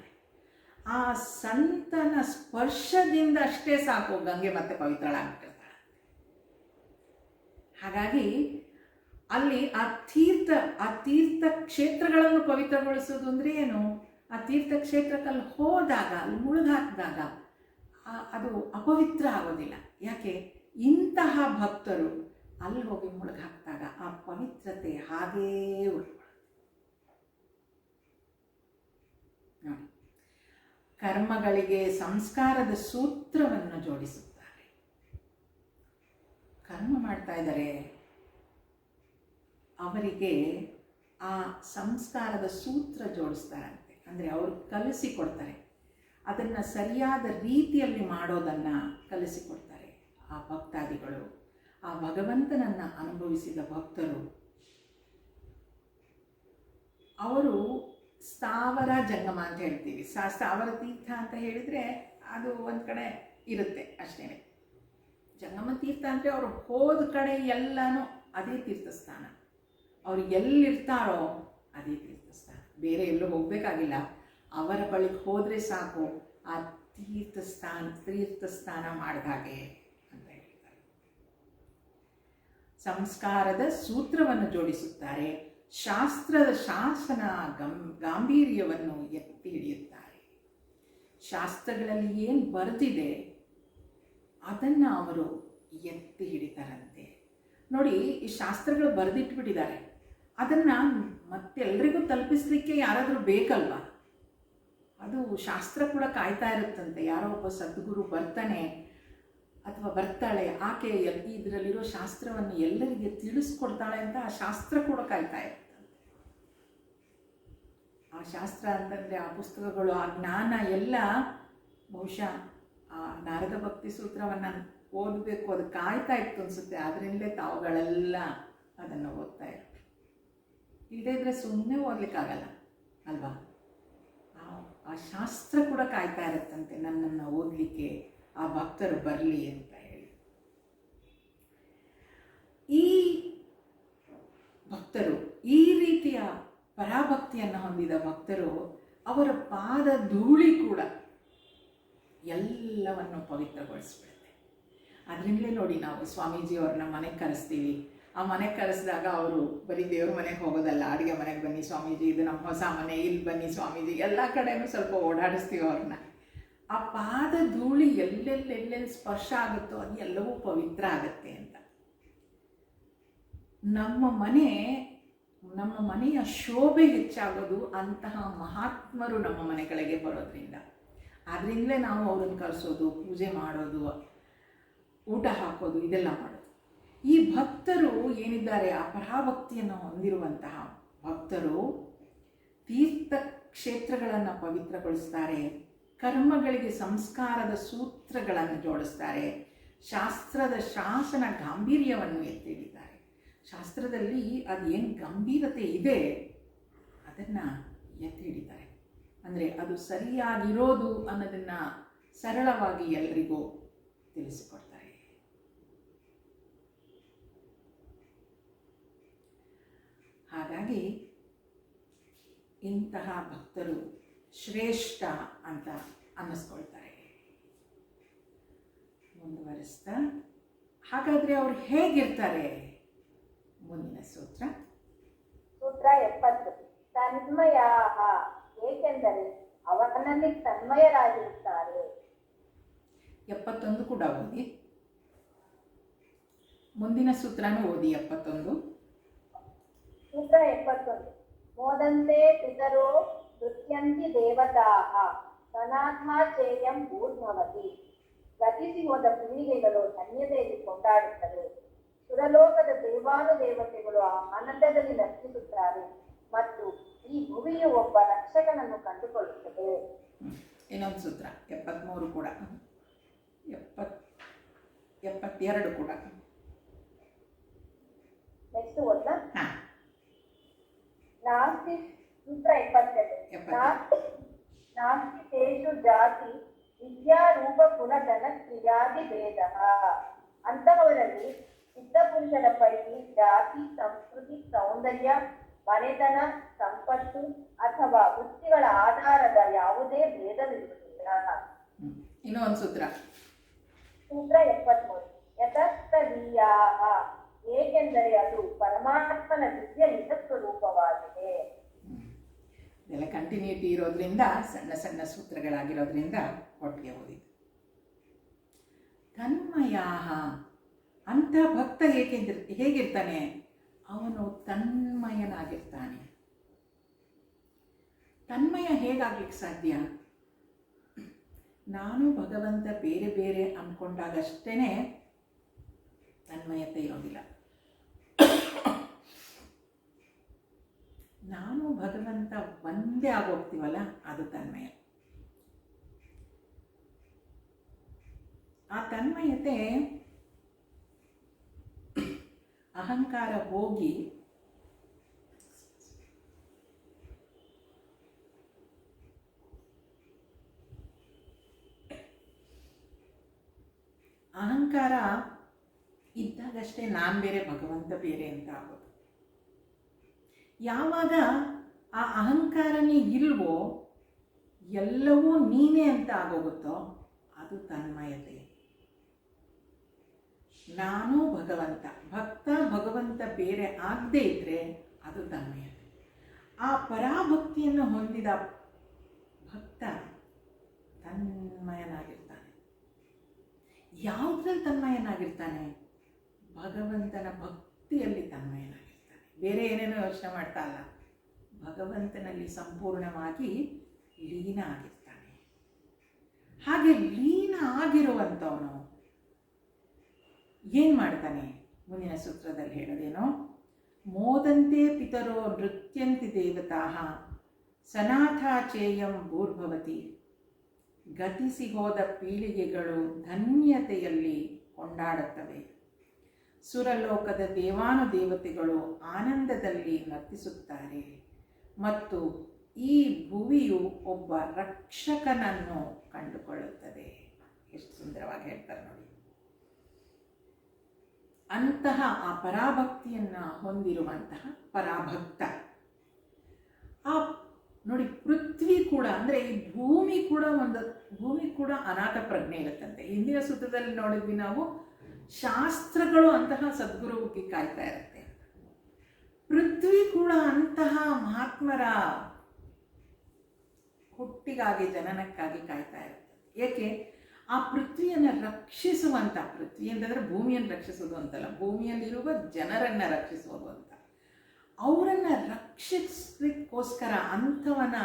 ಆ ಸಂತನ ಸ್ಪರ್ಶದಿಂದ ಅಷ್ಟೇ ಸಾಕು, ಗಂಗೆ ಮತ್ತೆ ಪವಿತ್ರಳಾಗ್ಬಿಟ್ಟಿರ್ತಾಳೆ. ಹಾಗಾಗಿ ಅಲ್ಲಿ ಆ ತೀರ್ಥ ಕ್ಷೇತ್ರಗಳನ್ನು ಪವಿತ್ರಗೊಳಿಸೋದು ಅಂದರೆ ಏನು, ಆ ತೀರ್ಥಕ್ಷೇತ್ರಕ್ಕಲ್ಲಿ ಹೋದಾಗ, ಅಲ್ಲಿ ಮುಳುಗಾಕಿದಾಗ ಅದು ಅಪವಿತ್ರ ಆಗೋದಿಲ್ಲ. ಯಾಕೆ, ಇಂತಹ ಭಕ್ತರು ಅಲ್ಲಿ ಹೋಗಿ ಮುಳುಗಾಕಿದಾಗ ಆ ಪವಿತ್ರತೆ ಹಾಗೇ ಉಳ್ಕೊಳ್ಳುತ್ತೆ. ನೋಡಿ, ಕರ್ಮಗಳಿಗೆ ಸಂಸ್ಕಾರದ ಸೂತ್ರವನ್ನು ಜೋಡಿಸುತ್ತಾರೆ. ಕರ್ಮ ಮಾಡ್ತಾ ಇದ್ದಾರೆ, ಅವರಿಗೆ ಆ ಸಂಸ್ಕಾರದ ಸೂತ್ರ ಜೋಡಿಸ್ತಾರಂತೆ. ಅಂದರೆ ಅವರು ಕಲಿಸಿಕೊಡ್ತಾರೆ, ಅದನ್ನು ಸರಿಯಾದ ರೀತಿಯಲ್ಲಿ ಮಾಡೋದನ್ನು ಕಲಿಸಿಕೊಡ್ತಾರೆ. ಆ ಭಕ್ತಾದಿಗಳು, ಆ ಭಗವಂತನನ್ನು ಅನುಭವಿಸಿದ ಭಕ್ತರು, ಅವರು ಸ್ಥಾವರ ಜಂಗಮ ಅಂತ ಹೇಳ್ತೀವಿ. ಸ್ಥಾವರ ತೀರ್ಥ ಅಂತ ಹೇಳಿದರೆ ಅದು ಒಂದು ಕಡೆ ಇರುತ್ತೆ ಅಷ್ಟೇ. ಜಂಗಮ ತೀರ್ಥ ಅಂದರೆ ಅವರು ಹೋದ ಕಡೆ ಎಲ್ಲನೂ ಅದೇ ತೀರ್ಥಸ್ಥಾನ, ಅವರು ಎಲ್ಲಿರ್ತಾರೋ ಅದೇ ತೀರ್ಥಸ್ಥಾನ, ಬೇರೆ ಎಲ್ಲೂ ಹೋಗಬೇಕಾಗಿಲ್ಲ. ಅವರ ಬಳಿಗೆ ಹೋದರೆ ಸಾಕು, ಆ ತೀರ್ಥಸ್ಥಾನ ಮಾಡಿದ ಹಾಗೆ ಅಂತ ಹೇಳ್ತಾರೆ. ಸಂಸ್ಕಾರದ ಸೂತ್ರವನ್ನು ಜೋಡಿಸುತ್ತಾರೆ, ಶಾಸ್ತ್ರದ ಶಾಸನ ಗಾಂಭೀರ್ಯವನ್ನು ಎತ್ತಿ ಹಿಡಿಯುತ್ತಾರೆ. ಶಾಸ್ತ್ರಗಳಲ್ಲಿ ಏನು ಬರೆದಿದೆ ಅದನ್ನು ಅವರು ಎತ್ತಿ ಹಿಡಿತಾರಂತೆ. ನೋಡಿ, ಈ ಶಾಸ್ತ್ರಗಳು ಬರೆದಿಟ್ಬಿಟ್ಟಿದ್ದಾರೆ, ಅದನ್ನು ಮತ್ತೆಲ್ಲರಿಗೂ ತಲುಪಿಸ್ಲಿಕ್ಕೆ ಯಾರಾದರೂ ಬೇಕಲ್ವಾ. ಅದು ಶಾಸ್ತ್ರ ಕೂಡ ಕಾಯ್ತಾ ಇರುತ್ತಂತೆ. ಯಾರೋ ಒಬ್ಬ ಸದ್ಗುರು ಬರ್ತಾನೆ ಅಥವಾ ಬರ್ತಾಳೆ, ಆಕೆ ಇದರಲ್ಲಿರೋ ಶಾಸ್ತ್ರವನ್ನು ಎಲ್ಲರಿಗೆ ತಿಳಿಸ್ಕೊಡ್ತಾಳೆ ಅಂತ ಆ ಶಾಸ್ತ್ರ ಕೂಡ ಕಾಯ್ತಾ ಇರುತ್ತಂತೆ. ಆ ಶಾಸ್ತ್ರ ಅಂತಂದರೆ ಆ ಪುಸ್ತಕಗಳು, ಆ ಜ್ಞಾನ ಎಲ್ಲ ಬಹುಶಃ ಆ ನಾರದ ಭಕ್ತಿ ಸೂತ್ರವನ್ನು ಓದಬೇಕು, ಅದು ಕಾಯ್ತಾ ಇತ್ತು ಅನಿಸುತ್ತೆ. ಅದರಿಂದಲೇ ತಾವುಗಳೆಲ್ಲ ಅದನ್ನು ಓದ್ತಾ ಇರ್ತಾರೆ. ಇಲ್ಲದೇ ಇದ್ದರೆ ಸುಮ್ಮನೆ ಓದಲಿಕ್ಕಾಗಲ್ಲ ಅಲ್ವಾ. ಆ ಶಾಸ್ತ್ರ ಕೂಡ ಕಾಯ್ತಾ ಇರುತ್ತಂತೆ, ನನ್ನನ್ನು ಓದಲಿಕ್ಕೆ ಆ ಭಕ್ತರು ಬರಲಿ ಅಂತ ಹೇಳಿ. ಈ ಭಕ್ತರು, ಈ ರೀತಿಯ ಪರಾಭಕ್ತಿಯನ್ನು ಹೊಂದಿದ ಭಕ್ತರು, ಅವರ ಪಾದ ಧೂಳಿ ಕೂಡ ಎಲ್ಲವನ್ನು ಪವಿತ್ರಗೊಳಿಸ್ಬಿಡುತ್ತೆ. ಅದರಿಂದಲೇ ನೋಡಿ, ನಾವು ಸ್ವಾಮೀಜಿಯವ್ರನ್ನ ಮನೆಗೆ ಕರೆಸ್ತೀವಿ. ಆ ಮನೆಗೆ ಕರೆಸಿದಾಗ ಅವರು ಬರೀ ದೇವ್ರ ಮನೆಗೆ ಹೋಗೋದಲ್ಲ, ಅಡುಗೆ ಮನೆಗೆ ಬನ್ನಿ ಸ್ವಾಮೀಜಿ, ಇದು ನಮ್ಮ ಹೊಸ ಮನೆ, ಇಲ್ಲಿ ಬನ್ನಿ ಸ್ವಾಮೀಜಿ, ಎಲ್ಲ ಕಡೆಯೂ ಸ್ವಲ್ಪ ಓಡಾಡಿಸ್ತೀವಿ ಅವ್ರನ್ನ. ಆ ಪಾದ ಧೂಳಿ ಎಲ್ಲೆಲ್ಲಿ ಸ್ಪರ್ಶ ಆಗುತ್ತೋ ಅದು ಎಲ್ಲವೂ ಪವಿತ್ರ ಆಗುತ್ತೆ ಅಂತ. ನಮ್ಮ ಮನೆಯ ಶೋಭೆ ಹೆಚ್ಚಾಗೋದು ಅಂತಹ ಮಹಾತ್ಮರು ನಮ್ಮ ಮನೆಗಳಿಗೆ ಬರೋದ್ರಿಂದ. ಆದ್ದರಿಂದಲೇ ನಾವು ಅವ್ರನ್ನ ಕರೆಸೋದು, ಪೂಜೆ ಮಾಡೋದು, ಊಟ ಹಾಕೋದು, ಇದೆಲ್ಲ ಮಾಡೋದು. ಈ ಭಕ್ತರು ಏನಿದ್ದಾರೆ, ಆ ಪರಾಭಕ್ತಿಯನ್ನು ಹೊಂದಿರುವಂತಹ ಭಕ್ತರು ತೀರ್ಥ ಕ್ಷೇತ್ರಗಳನ್ನು ಪವಿತ್ರಗೊಳಿಸ್ತಾರೆ, ಕರ್ಮಗಳಿಗೆ ಸಂಸ್ಕಾರದ ಸೂತ್ರಗಳನ್ನು ಜೋಡಿಸ್ತಾರೆ, ಶಾಸ್ತ್ರದ ಶಾಸನ ಗಾಂಭೀರ್ಯವನ್ನು ಎತ್ತಿ ಹಿಡಿತಾರೆ. ಶಾಸ್ತ್ರದಲ್ಲಿ ಅದು ಏನು ಗಂಭೀರತೆ ಇದೆ ಅದನ್ನು ಎತ್ತಿ ಹಿಡಿತಾರೆ. ಅಂದರೆ ಅದು ಸರಿಯಾಗಿರೋದು ಅನ್ನೋದನ್ನು ಸರಳವಾಗಿ ಎಲ್ರಿಗೂ ತಿಳಿಸಿಕೊಡ್ತಾರೆ. ಹಾಗಾಗಿ ಇಂತಹ ಭಕ್ತರು ಶ್ರೇಷ್ಠ ಅಂತ ಅನ್ನಿಸ್ಕೊಳ್ತಾರೆ. ಮುಂದುವರಿಸ್ತಾ, ಹಾಗಾದರೆ ಅವ್ರು ಹೇಗಿರ್ತಾರೆ? ಮುಂದಿನ ಸೂತ್ರ 70. ತನ್ಮಯಾಹ, ಏಕೆಂದರೆ ಅವನಲ್ಲಿ ತನ್ಮಯರಾಗಿರುತ್ತಾರೆ. 71 ಕೂಡ ಓದಿ. ಮುಂದಿನ ಸೂತ್ರನೂ ಓದಿ 71. ಸೂತ್ರ 71. ಮೋದಂತೆ ಪಿತರೋ ನೃತ್ಯಂತಿ ದೇವತಾಃ ಸನಾಥಾಚೇಯಂ ಭೂರ್ಭವತಿ. ಗತಿಸಿ ಹೋದ ಪೀಳಿಗೆಗಳು ಧನ್ಯತೆಯಲ್ಲಿ ಕೊಂಡಾಡುತ್ತವೆ. ಸುರಲೋಕದ ದೇವಾನುದೇವತೆಗಳು ಆನಂದದಲ್ಲಿ ನರ್ತಿಸುತ್ತಾರೆ ಮತ್ತು ಈ ಭುವಿಯು ಒಬ್ಬ ರಕ್ಷಕನನ್ನು ಕಂಡುಕೊಳ್ಳುತ್ತದೆ. ಇನ್ನೊಂದು ಸೂತ್ರ 73 ಕೂಡ, 72 ಕೂಡ. ನೆಕ್ಸ್ಟ್ ಓದ್ಲಾ? ನಾಸ್ತಿ ಸೂತ್ರ 72. ನಾಸ್ತಿ ತೇಷು ಜಾತಿ ವಿದ್ಯಾರೂಪ ಕುಲಧನ ಕ್ರಿಯಾದಿ ಭೇದ. ಅಂತಹವರಲ್ಲಿ ಸಿದ್ಧಪುರುಷರ ಪೈಕಿ ಜಾತಿ, ಸಂಸ್ಕೃತಿ, ಸೌಂದರ್ಯ, ಮನೆತನ, ಸಂಪತ್ತು ಅಥವಾ ವೃತ್ತಿಗಳ ಆಧಾರದ ಯಾವುದೇ ಭೇದವಿರುವುದಿಲ್ಲ. ಇನ್ನೂ ಒಂದು ಸೂತ್ರ. ಸೂತ್ರ 73. ಯತಸ್ತದೀಯಾಹ, ಏಕೆಂದರೆ ಅದು ಪರಮಾತ್ಮನ ದಿವ್ಯ ನಿಜ ಸ್ವರೂಪವಾಗಿದೆ. ಇದೆಲ್ಲ ಕಂಟಿನ್ಯೂಟಿ ಇರೋದ್ರಿಂದ ಸಣ್ಣ ಸಣ್ಣ ಸೂತ್ರಗಳಾಗಿರೋದ್ರಿಂದ ಒಟ್ಟಿಗೆ ಓದಿದ್ದು. ತನ್ಮಯಾಹ, ಅಂಥ ಭಕ್ತ ಹೇಗಿರ್ತಾನೆ? ಅವನು ತನ್ಮಯನಾಗಿರ್ತಾನೆ. ತನ್ಮಯ ಹೇಗಾಗ್ಲಿಕ್ಕೆ ಸಾಧ್ಯ? ನಾನು ಭಗವಂತ ಬೇರೆ ಬೇರೆ ಅಂದ್ಕೊಂಡಾಗಷ್ಟೇ ತನ್ಮಯತೆ ಇರೋದಿಲ್ಲ. ನಾನು ಭಗವಂತ ಒಂದೇ ಆಗೋಗ್ತೀವಲ್ಲ, ಅದು ತನ್ಮಯ. ಆ ತನ್ಮಯತೆ ಅಹಂಕಾರ ಹೋಗಿ ಅಹಂಕಾರ ಇದ್ದಾಗಷ್ಟೇ ನಾನು ಬೇರೆ ಭಗವಂತ ಬೇರೆ ಅಂತ ಆಗೋದು. ಯಾವಾಗ ಆ ಅಹಂಕಾರನೇ ಇಲ್ವೋ, ಎಲ್ಲವೂ ನೀನೇ ಅಂತ ಆಗೋಗುತ್ತೋ, ಅದು ತನ್ಮಯತೆ. ನಾನು ಭಗವಂತ, ಭಕ್ತ ಭಗವಂತ ಬೇರೆ ಆಗದೇ ಇದ್ದರೆ ಅದು ತನ್ಮಯತೆ. ಆ ಪರಾಭಕ್ತಿಯನ್ನು ಹೊಂದಿದ ಭಕ್ತ ತನ್ಮಯನಾಗಿರ್ತಾನೆ. ಯಾವುದ್ರಲ್ಲಿ ತನ್ಮಯನಾಗಿರ್ತಾನೆ? ಭಗವಂತನ ಭಕ್ತಿಯಲ್ಲಿ ತನ್ಮಯನಾಗಿರ್ತಾನೆ. ಬೇರೆ ಏನೇನೋ ಯೋಚನೆ ಮಾಡ್ತಾ ಅಲ್ಲ, ಭಗವಂತನಲ್ಲಿ ಸಂಪೂರ್ಣವಾಗಿ ಲೀನ ಆಗಿರ್ತಾನೆ. ಹಾಗೆ ಲೀನ ಆಗಿರುವಂಥವನು ಏನು ಮಾಡ್ತಾನೆ? ಮುಂದಿನ ಸೂತ್ರದಲ್ಲಿ ಹೇಳೋದೇನೋ, ಮೋದಂತೆ ಪಿತರೋ ನೃತ್ಯಂತಿ ದೇವತಾಃ ಸನಾಥಾಚೇಯಂ ಭೂರ್ಭವತಿ. ಗತಿಸಿ ಹೋದ ಪೀಳಿಗೆಗಳು ಧನ್ಯತೆಯಲ್ಲಿ ಕೊಂಡಾಡುತ್ತವೆ. ಸುರಲೋಕದ ದೇವಾನುದೇವತೆಗಳು ಆನಂದದಲ್ಲಿ ನರ್ತಿಸುತ್ತಾರೆ ಮತ್ತು ಈ ಭುವಿಯು ಒಬ್ಬ ರಕ್ಷಕನನ್ನು ಕಂಡುಕೊಳ್ಳುತ್ತದೆ. ಎಷ್ಟು ಸುಂದರವಾಗಿ ಹೇಳ್ತಾರೆ ನೋಡಿ. ಅಂತಹ ಆ ಪರಾಭಕ್ತಿಯನ್ನು ಹೊಂದಿರುವಂತಹ ಪರಾಭಕ್ತ. ಆ ನೋಡಿ, ಪೃಥ್ವಿ ಕೂಡ ಅಂದರೆ ಈ ಭೂಮಿ ಕೂಡ ಅನಾಥ ಪ್ರಜ್ಞೆ ಇರುತ್ತಂತೆ. ಹಿಂದಿನ ಸೂತ್ರದಲ್ಲಿ ನೋಡಿದ್ವಿ ನಾವು, ಶಾಸ್ತ್ರಗಳು ಅಂತಹ ಸದ್ಗುರುವಿಗೆ ಕಾಯ್ತಾ ಇರುತ್ತೆ. ಪೃಥ್ವಿ ಕೂಡ ಅಂತಹ ಮಹಾತ್ಮರ ಹುಟ್ಟಿಗಾಗಿ, ಜನನಕ್ಕಾಗಿ ಕಾಯ್ತಾ ಇರುತ್ತೆ. ಏಕೆ? ಆ ಪೃಥ್ವಿಯನ್ನು ರಕ್ಷಿಸುವಂಥ, ಪೃಥ್ವಿ ಅಂತಂದರೆ ಭೂಮಿಯನ್ನು ರಕ್ಷಿಸೋದು ಅಂತಲ್ಲ, ಭೂಮಿಯಲ್ಲಿರುವ ಜನರನ್ನು ರಕ್ಷಿಸೋದು ಅಂತ. ಅವರನ್ನು ರಕ್ಷಿಸಲಿಕ್ಕೋಸ್ಕರ ಅಂಥವನ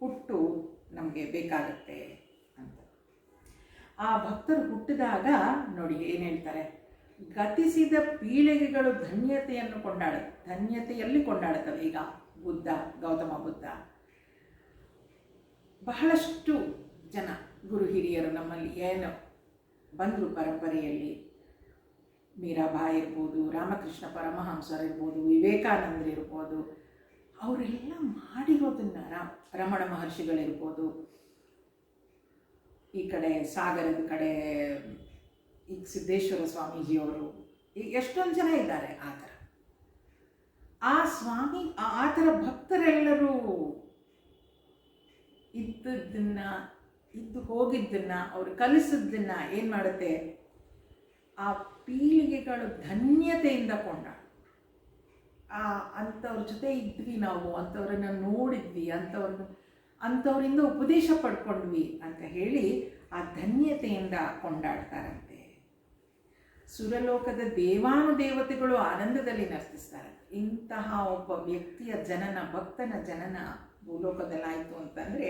ಹುಟ್ಟು ನಮಗೆ ಬೇಕಾಗುತ್ತೆ ಅಂತ. ಆ ಭಕ್ತರು ಹುಟ್ಟಿದಾಗ ನೋಡಿ ಏನು ಹೇಳ್ತಾರೆ, ಗತಿಸಿದ ಪೀಳಿಗೆಗಳು ಧನ್ಯತೆಯಲ್ಲಿ ಕೊಂಡಾಡುತ್ತವೆ. ಈಗ ಬುದ್ಧ, ಗೌತಮ ಬುದ್ಧ, ಬಹಳಷ್ಟು ಜನ ಗುರು ಹಿರಿಯರು ನಮ್ಮಲ್ಲಿ ಏನು ಬಂದರು ಪರಂಪರೆಯಲ್ಲಿ. ಮೀರಾಬಾಯಿ ಇರ್ಬೋದು, ರಾಮಕೃಷ್ಣ ಪರಮಹಂಸರಿರ್ಬೋದು, ವಿವೇಕಾನಂದರಿರ್ಬೋದು, ಅವರೆಲ್ಲ ಮಾಡಿರೋದನ್ನು ರಮಣ ಮಹರ್ಷಿಗಳಿರ್ಬೋದು, ಈ ಕಡೆ ಸಾಗರದ ಕಡೆ ಈಗ ಸಿದ್ದೇಶ್ವರ ಸ್ವಾಮೀಜಿಯವರು, ಈಗ ಎಷ್ಟೊಂದು ಜನ ಇದ್ದಾರೆ ಆ ಥರ. ಆ ಸ್ವಾಮಿ ಆ ಥರ ಭಕ್ತರೆಲ್ಲರೂ ಇದ್ದು ಹೋಗಿದ್ದನ್ನು, ಅವರು ಕಲಿಸಿದ್ದನ್ನು ಏನು ಮಾಡುತ್ತೆ, ಆ ಪೀಳಿಗೆಗಳು ಧನ್ಯತೆಯಿಂದ ಕೊಂಡಾಡ. ಅಂಥವ್ರ ಜೊತೆ ಇದ್ವಿ ನಾವು, ಅಂಥವ್ರನ್ನ ನೋಡಿದ್ವಿ, ಅಂಥವರಿಂದ ಉಪದೇಶ ಪಡ್ಕೊಂಡ್ವಿ ಅಂತ ಹೇಳಿ ಆ ಧನ್ಯತೆಯಿಂದ ಕೊಂಡಾಡ್ತಾರಂತೆ. ಸುರಲೋಕದ ದೇವಾನುದೇವತೆಗಳು ಆನಂದದಲ್ಲಿ ನರ್ತಿಸ್ತಾರೆ. ಇಂತಹ ಒಬ್ಬ ವ್ಯಕ್ತಿಯ ಜನನ, ಭಕ್ತನ ಜನನ ಭೂಲೋಕದಲ್ಲಾಯಿತು ಅಂತಂದರೆ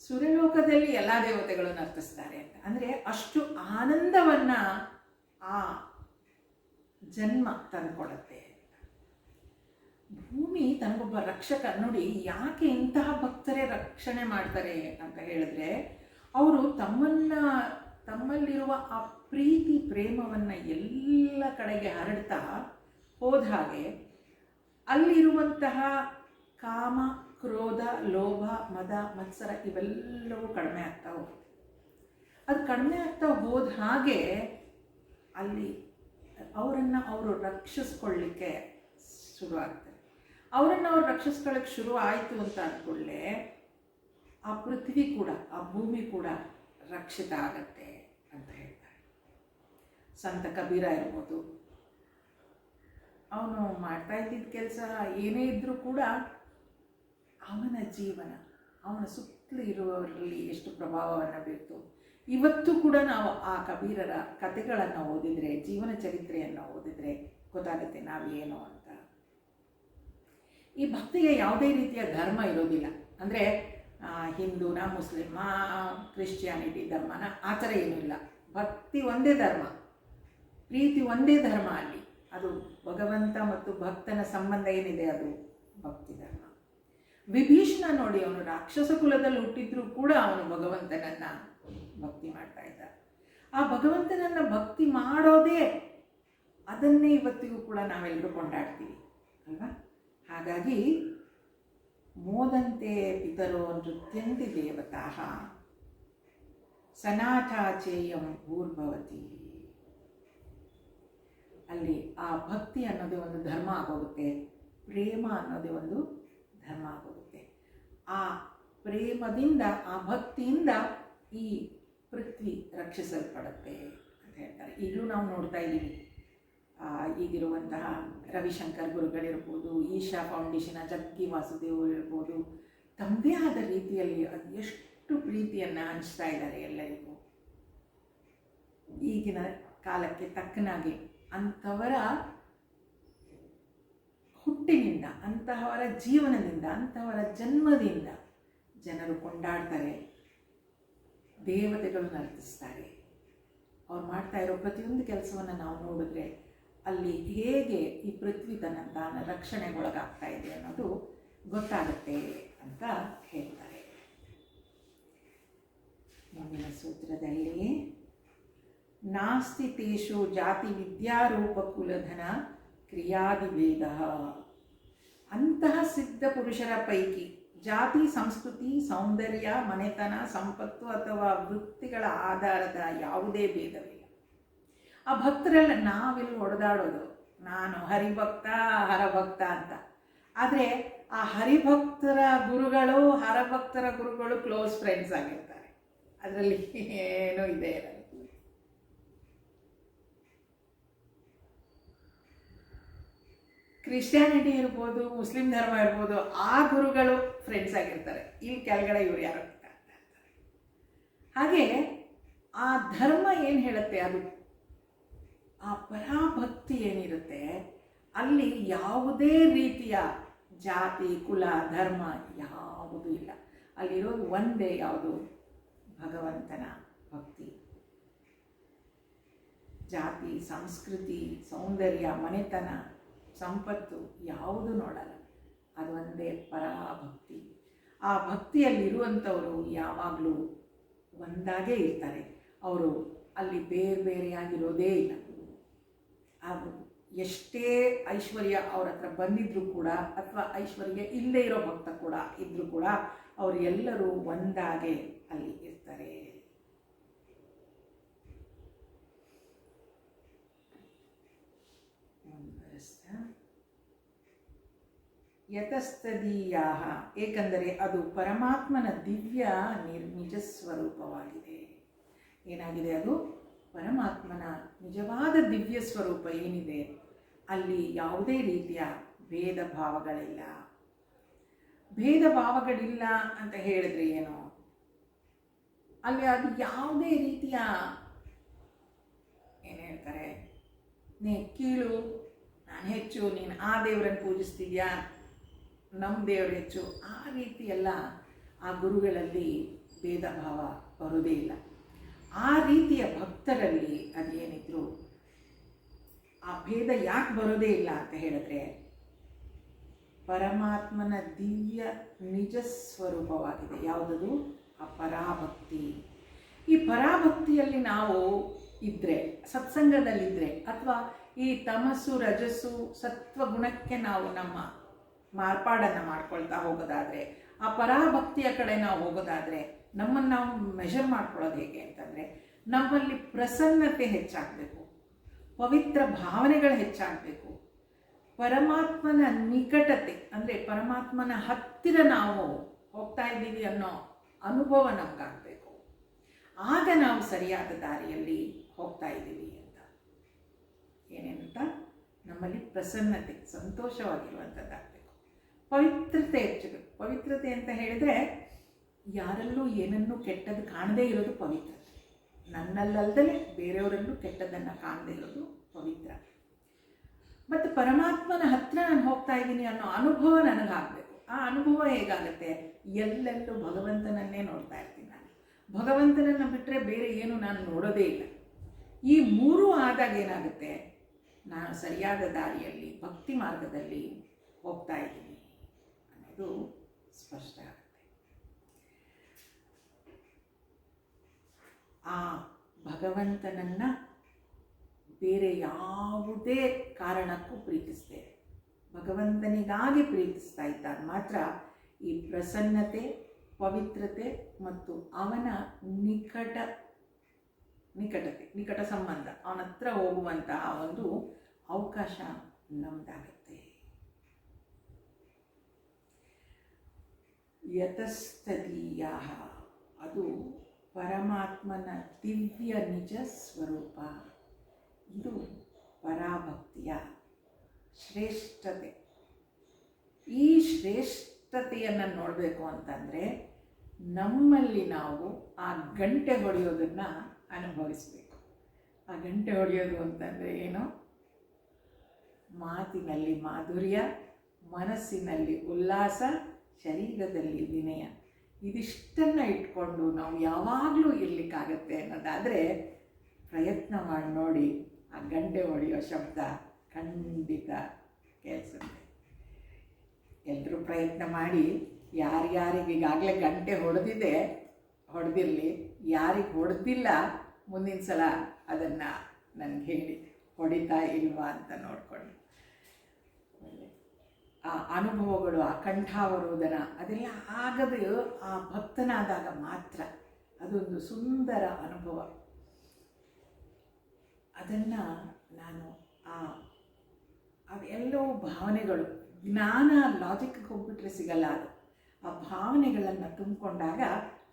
ಸುರಲೋಕದಲ್ಲಿ ಎಲ್ಲ ದೇವತೆಗಳು ನರ್ತಿಸ್ತಾರೆ ಅಂತ. ಅಂದರೆ ಅಷ್ಟು ಆನಂದವನ್ನು ಆ ಜನ್ಮ ತಂದುಕೊಡುತ್ತೆ. ಭೂಮಿ ತನಗೊಬ್ಬ ರಕ್ಷಕ. ನೋಡಿ, ಯಾಕೆ ಇಂತಹ ಭಕ್ತರೇ ರಕ್ಷಣೆ ಮಾಡ್ತಾರೆ ಅಂತ ಹೇಳಿದ್ರೆ, ಅವರು ತಮ್ಮಲ್ಲಿರುವ ಆ ಪ್ರೀತಿ ಪ್ರೇಮವನ್ನು ಎಲ್ಲ ಕಡೆಗೆ ಹರಡ್ತಾ ಹೋದ ಹಾಗೆ ಅಲ್ಲಿರುವಂತಹ ಕಾಮ, ಕ್ರೋಧ, ಲೋಭ, ಮದ, ಮತ್ಸರ ಇವೆಲ್ಲವೂ ಕಡಿಮೆ ಆಗ್ತಾ ಹೋಗುತ್ತೆ. ಅದು ಕಡಿಮೆ ಆಗ್ತಾ ಹೋದ ಹಾಗೆ ಅಲ್ಲಿ ಅವರನ್ನು ಅವರು ರಕ್ಷಿಸ್ಕೊಳ್ಳಿಕ್ಕೆ ಶುರುವಾಗ್ತದೆ. ಅವರನ್ನು ಅವ್ರು ರಕ್ಷಿಸ್ಕೊಳ್ಳೋಕ್ಕೆ ಶುರು ಆಯಿತು ಅಂತ ಅಂದ್ಕೊಳ್ಳೆ ಆ ಪೃಥ್ವಿ ಕೂಡ, ಆ ಭೂಮಿ ಕೂಡ ರಕ್ಷಿತ ಆಗತ್ತೆ ಅಂತ ಹೇಳ್ತಾರೆ. ಸಂತ ಕಬೀರ ಇರ್ಬೋದು, ಅವನು ಮಾಡ್ತಾ ಇದ್ದಿದ್ದ ಕೆಲಸ ಏನೇ ಇದ್ದರೂ ಕೂಡ ಅವನ ಜೀವನ, ಅವನ ಸುತ್ತಲೂ ಇರುವವರಲ್ಲಿ ಎಷ್ಟು ಪ್ರಭಾವವನ್ನು ಬೀರ್ತು. ಇವತ್ತು ಕೂಡ ನಾವು ಆ ಕಬೀರರ ಕಥೆಗಳನ್ನು ಓದಿದರೆ, ಜೀವನ ಚರಿತ್ರೆಯನ್ನು ಓದಿದರೆ ಗೊತ್ತಾಗುತ್ತೆ ನಾವೇನು ಅಂತ. ಈ ಭಕ್ತಿಗೆ ಯಾವುದೇ ರೀತಿಯ ಧರ್ಮ ಇರೋದಿಲ್ಲ. ಅಂದರೆ ಹಿಂದೂನ, ಮುಸ್ಲಿಮ, ಕ್ರಿಶ್ಚಿಯಾನಿಟಿ ಧರ್ಮನ ಆ ಥರ ಏನೂ ಇಲ್ಲ. ಭಕ್ತಿ ಒಂದೇ ಧರ್ಮ, ಪ್ರೀತಿ ಒಂದೇ ಧರ್ಮ. ಅಲ್ಲಿ ಅದು ಭಗವಂತ ಮತ್ತು ಭಕ್ತನ ಸಂಬಂಧ ಏನಿದೆ ಅದು ಭಕ್ತಿ ಧರ್ಮ. ವಿಭೀಷಣ ನೋಡಿ, ಅವನು ರಾಕ್ಷಸ ಕುಲದಲ್ಲಿ ಹುಟ್ಟಿದ್ರೂ ಕೂಡ ಅವನು ಭಗವಂತನನ್ನು ಭಕ್ತಿ ಮಾಡ್ತಾ ಇದ್ದ. ಆ ಭಗವಂತನನ್ನು ಭಕ್ತಿ ಮಾಡೋದೇ, ಅದನ್ನೇ ಇವತ್ತಿಗೂ ಕೂಡ ನಾವೆಲ್ಲರೂ ಕೊಂಡಾಡ್ತೀವಿ ಅಲ್ವಾ. ಹಾಗಾಗಿ ಮೋದಂತೆ ಪಿತರೋ ನೃತ್ಯಂತಿ ದೇವತಾಃ ಸನಾಥಾಚೇಯಂ ಭೂರ್ಭವತಿ. ಅಲ್ಲಿ ಆ ಭಕ್ತಿ ಅನ್ನೋದೇ ಒಂದು ಧರ್ಮ ಆಗೋಗುತ್ತೆ, ಪ್ರೇಮ ಅನ್ನೋದೇ ಒಂದು ಧರ್ಮ ಆಗೋಗುತ್ತೆ. ಆ ಪ್ರೇಮದಿಂದ, ಆ ಭಕ್ತಿಯಿಂದ ಈ ಪೃಥ್ವಿ ರಕ್ಷಿಸಲ್ಪಡುತ್ತೆ ಅಂತ ಹೇಳ್ತಾರೆ. ಈಗಲೂ ನಾವು ನೋಡ್ತಾ ಇದ್ದೀವಿ, ಈಗಿರುವಂತಹ ರವಿಶಂಕರ್ ಗುರುಗಳಿರ್ಬೋದು, ಈಶಾ ಫೌಂಡೇಶನ್ನ ಜಗ್ಗಿ ವಾಸುದೇವರು ಇರ್ಬೋದು, ತಮ್ಮದೇ ಆದ ರೀತಿಯಲ್ಲಿ ಅದು ಎಷ್ಟು ಪ್ರೀತಿಯನ್ನು ಹಂಚ್ತಾ ಇದ್ದಾರೆ ಎಲ್ಲರಿಗೂ. ಈಗಿನ ಕಾಲಕ್ಕೆ ತಕ್ಕನಾಗಿ ಅಂಥವರ ಹುಟ್ಟಿನಿಂದ, ಅಂತಹವರ ಜೀವನದಿಂದ, ಅಂತಹವರ ಜನ್ಮದಿಂದ ಜನರು ಕೊಂಡಾಡ್ತಾರೆ, ದೇವತೆಗಳು ನರ್ತಿಸ್ತಾರೆ. ಅವ್ರು ಮಾಡ್ತಾ ಇರೋ ಪ್ರತಿಯೊಂದು ಕೆಲಸವನ್ನು ನಾವು ನೋಡಿದ್ರೆ ಅಲ್ಲಿ ಹೇಗೆ ಈ ಪೃಥ್ವಿ ತಾನ ರಕ್ಷಣೆಗೊಳಗಾಗ್ತಾ ಇದೆ ಅನ್ನೋದು ಗೊತ್ತಾಗುತ್ತೆ ಅಂತ ಹೇಳ್ತಾರೆ. ಮುಂದಿನ ಸೂತ್ರದಲ್ಲಿ ನಾಸ್ತಿ ತೇಷು ಜಾತಿ ವಿದ್ಯಾರೂಪ ಕುಲಧನ ಕ್ರಿಯಾದಿಭೇದ. ಅಂತಹ ಸಿದ್ಧ ಪುರುಷರ ಪೈಕಿ ಜಾತಿ, ಸಂಸ್ಕೃತಿ, ಸೌಂದರ್ಯ, ಮನೆತನ, ಸಂಪತ್ತು ಅಥವಾ ವೃತ್ತಿಗಳ ಆಧಾರದ ಯಾವುದೇ ಭೇದವಿಲ್ಲ. ಆ ಭಕ್ತರೆಲ್ಲ ನಾವೆಲ್ಲಿ ಹೊಡೆದಾಡೋದು, ನಾನು ಹರಿಭಕ್ತ ಹರಭಕ್ತ ಅಂತ. ಆದರೆ ಆ ಹರಿಭಕ್ತರ ಗುರುಗಳು, ಹರಭಕ್ತರ ಗುರುಗಳು ಕ್ಲೋಸ್ ಫ್ರೆಂಡ್ಸ್ ಆಗಿರ್ತಾರೆ. ಅದರಲ್ಲಿ ಏನೂ ಇದೆ ಇರಲ್ಲ. ಕ್ರಿಶ್ಚಿಯಾನಿಟಿ ಇರ್ಬೋದು, ಮುಸ್ಲಿಂ ಧರ್ಮ ಇರ್ಬೋದು, ಆ ಗುರುಗಳು ಫ್ರೆಂಡ್ಸ್ ಆಗಿರ್ತಾರೆ. ಇಲ್ಲಿ ಕೆಳಗಡೆ ಇವ್ರು ಯಾರು ಅಂತ ಇರ್ತಾರೆ. ಹಾಗೆ ಆ ಧರ್ಮ ಏನು ಹೇಳುತ್ತೆ, ಅದು ಆ ಪರಾಭಕ್ತಿ ಏನಿರುತ್ತೆ ಅಲ್ಲಿ ಯಾವುದೇ ರೀತಿಯ ಜಾತಿ, ಕುಲ, ಧರ್ಮ ಯಾವುದೂ ಇಲ್ಲ. ಅಲ್ಲಿರೋದು ಒಂದೇ, ಯಾವುದು? ಭಗವಂತನ ಭಕ್ತಿ. ಜಾತಿ, ಸಂಸ್ಕೃತಿ, ಸೌಂದರ್ಯ, ಮನೆತನ, ಸಂಪತ್ತು ಯಾವುದು ನೋಡಲ್ಲ. ಅದು ಒಂದೇ ಪರಾಭಕ್ತಿ. ಆ ಭಕ್ತಿಯಲ್ಲಿರುವಂಥವರು ಯಾವಾಗಲೂ ಒಂದಾಗೇ ಇರ್ತಾರೆ. ಅವರು ಅಲ್ಲಿ ಬೇರೆ ಬೇರೆಯಾಗಿರೋದೇ ಇಲ್ಲ. ಅದು ಎಷ್ಟೇ ಐಶ್ವರ್ಯ ಅವ್ರ ಹತ್ರ ಬಂದಿದ್ರೂ ಕೂಡ, ಅಥವಾ ಐಶ್ವರ್ಯ ಇಲ್ಲದೇ ಇರೋ ಭಕ್ತ ಕೂಡ ಇದ್ರೂ ಕೂಡ, ಅವರು ಎಲ್ಲರೂ ಒಂದಾಗೆ ಅಲ್ಲಿ ಇರ್ತಾರೆ. ಯತಸ್ತದೀಯಾಹ, ಏಕೆಂದರೆ ಅದು ಪರಮಾತ್ಮನ ದಿವ್ಯ ನಿಜ ಸ್ವರೂಪವಾಗಿದೆ. ಏನಾಗಿದೆ? ಅದು ಪರಮಾತ್ಮನ ನಿಜವಾದ ದಿವ್ಯ ಸ್ವರೂಪ ಏನಿದೆ, ಅಲ್ಲಿ ಯಾವುದೇ ರೀತಿಯ ಭೇದ ಭಾವಗಳಿಲ್ಲ. ಭೇದ ಭಾವಗಳಿಲ್ಲ ಅಂತ ಹೇಳಿದ್ರೆ ಏನು? ಅಲ್ಲಿ ಅದು ಯಾವುದೇ ರೀತಿಯ ಏನು ಹೇಳ್ತಾರೆ, ನೀ ಕೀಳು, ನಾನು ಹೆಚ್ಚು, ನೀನು ಆ ದೇವರನ್ನು ಪೂಜಿಸ್ತಿದ್ಯಾ, ನಮ್ಮ ದೇವರು ಹೆಚ್ಚು, ಆ ರೀತಿ ಎಲ್ಲ ಆ ಗುರುಗಳಲ್ಲಿ ಭೇದ ಭಾವ ಬರೋದೇ ಇಲ್ಲ. ಆ ರೀತಿಯ ಭಕ್ತರಲ್ಲಿ ಅದೇನಿದ್ರು ಆ ಭೇದ ಯಾಕೆ ಬರೋದೇ ಇಲ್ಲ ಅಂತ ಹೇಳಿದ್ರೆ, ಪರಮಾತ್ಮನ ದಿವ್ಯ ನಿಜ ಸ್ವರೂಪವಾಗಿದೆ. ಯಾವುದದು? ಆ ಪರಾಭಕ್ತಿ. ಈ ಪರಾಭಕ್ತಿಯಲ್ಲಿ ನಾವು ಇದ್ದರೆ, ಸತ್ಸಂಗದಲ್ಲಿದ್ದರೆ, ಅಥವಾ ಈ ತಮಸ್ಸು ರಜಸ್ಸು ಸತ್ವಗುಣಕ್ಕೆ ನಾವು ನಮ್ಮ ಮಾರ್ಪಾಡನ್ನು ಮಾಡ್ಕೊಳ್ತಾ ಹೋಗೋದಾದರೆ, ಆ ಪರಾಭಕ್ತಿಯ ಕಡೆ ನಾವು ಹೋಗೋದಾದರೆ, ನಮ್ಮನ್ನು ನಾವು ಮೆಷರ್ ಮಾಡ್ಕೊಳ್ಳೋದು ಹೇಗೆ ಅಂತಂದರೆ, ನಮ್ಮಲ್ಲಿ ಪ್ರಸನ್ನತೆ ಹೆಚ್ಚಾಗಬೇಕು, ಪವಿತ್ರ ಭಾವನೆಗಳು ಹೆಚ್ಚಾಗಬೇಕು, ಪರಮಾತ್ಮನ ನಿಕಟತೆ ಅಂದರೆ ಪರಮಾತ್ಮನ ಹತ್ತಿರ ನಾವು ಹೋಗ್ತಾ ಇದ್ದೀವಿ ಅನ್ನೋ ಅನುಭವ ನಮಗಾಗಬೇಕು. ಆಗ ನಾವು ಸರಿಯಾದ ದಾರಿಯಲ್ಲಿ ಹೋಗ್ತಾ ಇದ್ದೀವಿ ಅಂತ. ಏನೇನಂತ? ನಮ್ಮಲ್ಲಿ ಪ್ರಸನ್ನತೆ, ಸಂತೋಷವಾಗಿರುವಂಥದ್ದಾಗಬೇಕು. ಪವಿತ್ರತೆ ಹೆಚ್ಚಬೇಕು. ಪವಿತ್ರತೆ ಅಂತ ಹೇಳಿದರೆ ಯಾರಲ್ಲೂ ಏನನ್ನೂ ಕೆಟ್ಟದ್ದು ಕಾಣದೇ ಇರೋದು ಪವಿತ್ರತೆ. ನನ್ನಲ್ಲಲ್ದಲೇ ಬೇರೆಯವರಲ್ಲೂ ಕೆಟ್ಟದ್ದನ್ನು ಕಾಣದೇ ಇರೋದು ಪವಿತ್ರ. ಮತ್ತು ಪರಮಾತ್ಮನ ಹತ್ರ ನಾನು ಹೋಗ್ತಾ ಇದ್ದೀನಿ ಅನ್ನೋ ಅನುಭವ ನನಗಾಗಬೇಕು. ಆ ಅನುಭವ ಹೇಗಾಗುತ್ತೆ? ಎಲ್ಲೆಲ್ಲೂ ಭಗವಂತನನ್ನೇ ನೋಡ್ತಾ ಇರ್ತೀನಿ ನಾನು. ಭಗವಂತನನ್ನು ಬಿಟ್ಟರೆ ಬೇರೆ ಏನು ನಾನು ನೋಡೋದೇ ಇಲ್ಲ. ಈ ಮೂರೂ ಆದಾಗ ಏನಾಗುತ್ತೆ? ನಾನು ಸರಿಯಾದ ದಾರಿಯಲ್ಲಿ, ಭಕ್ತಿ ಮಾರ್ಗದಲ್ಲಿ ಹೋಗ್ತಾ ಇದ್ದೀನಿ ಅನ್ನೋದು ಸ್ಪಷ್ಟ ಆಗುತ್ತೆ. ಆ ಭಗವಂತನನ್ನು ಬೇರೆ ಯಾವುದೇ ಕಾರಣಕ್ಕೂ ಪ್ರೀತಿಸ್ತೇವೆ. ಭಗವಂತನಿಗಾಗಿ ಪ್ರೀತಿಸ್ತಾ ಇದ್ದಾಗ ಮಾತ್ರ ಈ ಪ್ರಸನ್ನತೆ, ಪವಿತ್ರತೆ ಮತ್ತು ಅವನ ನಿಕಟ ಸಂಬಂಧ, ಅವನ ಹತ್ರ ಹೋಗುವಂತಹ ಒಂದು ಅವಕಾಶ ನಮ್ದಾಗತ್ತೆ. ಯತಸ್ತದೀಯಾಹ, ಅದು ಪರಮಾತ್ಮನ ದಿವ್ಯ ನಿಜ ಸ್ವರೂಪ. ಇದು ಪರಾಭಕ್ತಿಯ ಶ್ರೇಷ್ಠತೆ. ಈ ಶ್ರೇಷ್ಠತೆಯನ್ನು ನೋಡಬೇಕು ಅಂತಂದರೆ ನಮ್ಮಲ್ಲಿ ನಾವು ಆ ಗಂಟೆ ಹೊಡೆಯೋದನ್ನು ಅನುಭವಿಸಬೇಕು. ಆ ಗಂಟೆ ಹೊಡೆಯೋದು ಅಂತಂದರೆ ಏನು? ಮಾತಿನಲ್ಲಿ ಮಾಧುರ್ಯ, ಮನಸ್ಸಿನಲ್ಲಿ ಉಲ್ಲಾಸ, ಶರೀರದಲ್ಲಿ ವಿನಯ. ಇದಿಷ್ಟನ್ನು ಇಟ್ಕೊಂಡು ನಾವು ಯಾವಾಗಲೂ ಇರಲಿಕ್ಕಾಗತ್ತೆ ಅನ್ನೋದಾದರೆ ಪ್ರಯತ್ನ ಮಾಡಿ ನೋಡಿ. ಆ ಗಂಟೆ ಹೊಡೆಯೋ ಶಬ್ದ ಖಂಡಿತ ಕೇಳಿಸುತ್ತೆ. ಎಲ್ಲರೂ ಪ್ರಯತ್ನ ಮಾಡಿ. ಯಾರ್ಯಾರಿಗೆ ಈಗಾಗಲೇ ಗಂಟೆ ಹೊಡೆದಿರಲಿ, ಯಾರಿಗೆ ಹೊಡೆದಿಲ್ಲ ಮುಂದಿನ ಸಲ ಅದನ್ನು ನನಗೆ ಹೇಳಿ, ಹೊಡಿತಾ ಇಲ್ವಾ ಅಂತ ನೋಡಿಕೊಂಡು. ಆ ಅನುಭವಗಳು, ಆ ಕಂಠಾವರೋಧನ ಅದೆಲ್ಲ ಆಗದು ಆ ಭಕ್ತನಾದಾಗ ಮಾತ್ರ. ಅದೊಂದು ಸುಂದರ ಅನುಭವ. ಅದನ್ನು ನಾನು ಅವೆಲ್ಲವೂ ಭಾವನೆಗಳು, ಜ್ಞಾನ ಲಾಜಿಕ್ಗೆ ಹೋಗ್ಬಿಟ್ರೆ ಸಿಗಲ್ಲ. ಅದು ಆ ಭಾವನೆಗಳನ್ನು ತುಂಬಿಕೊಂಡಾಗ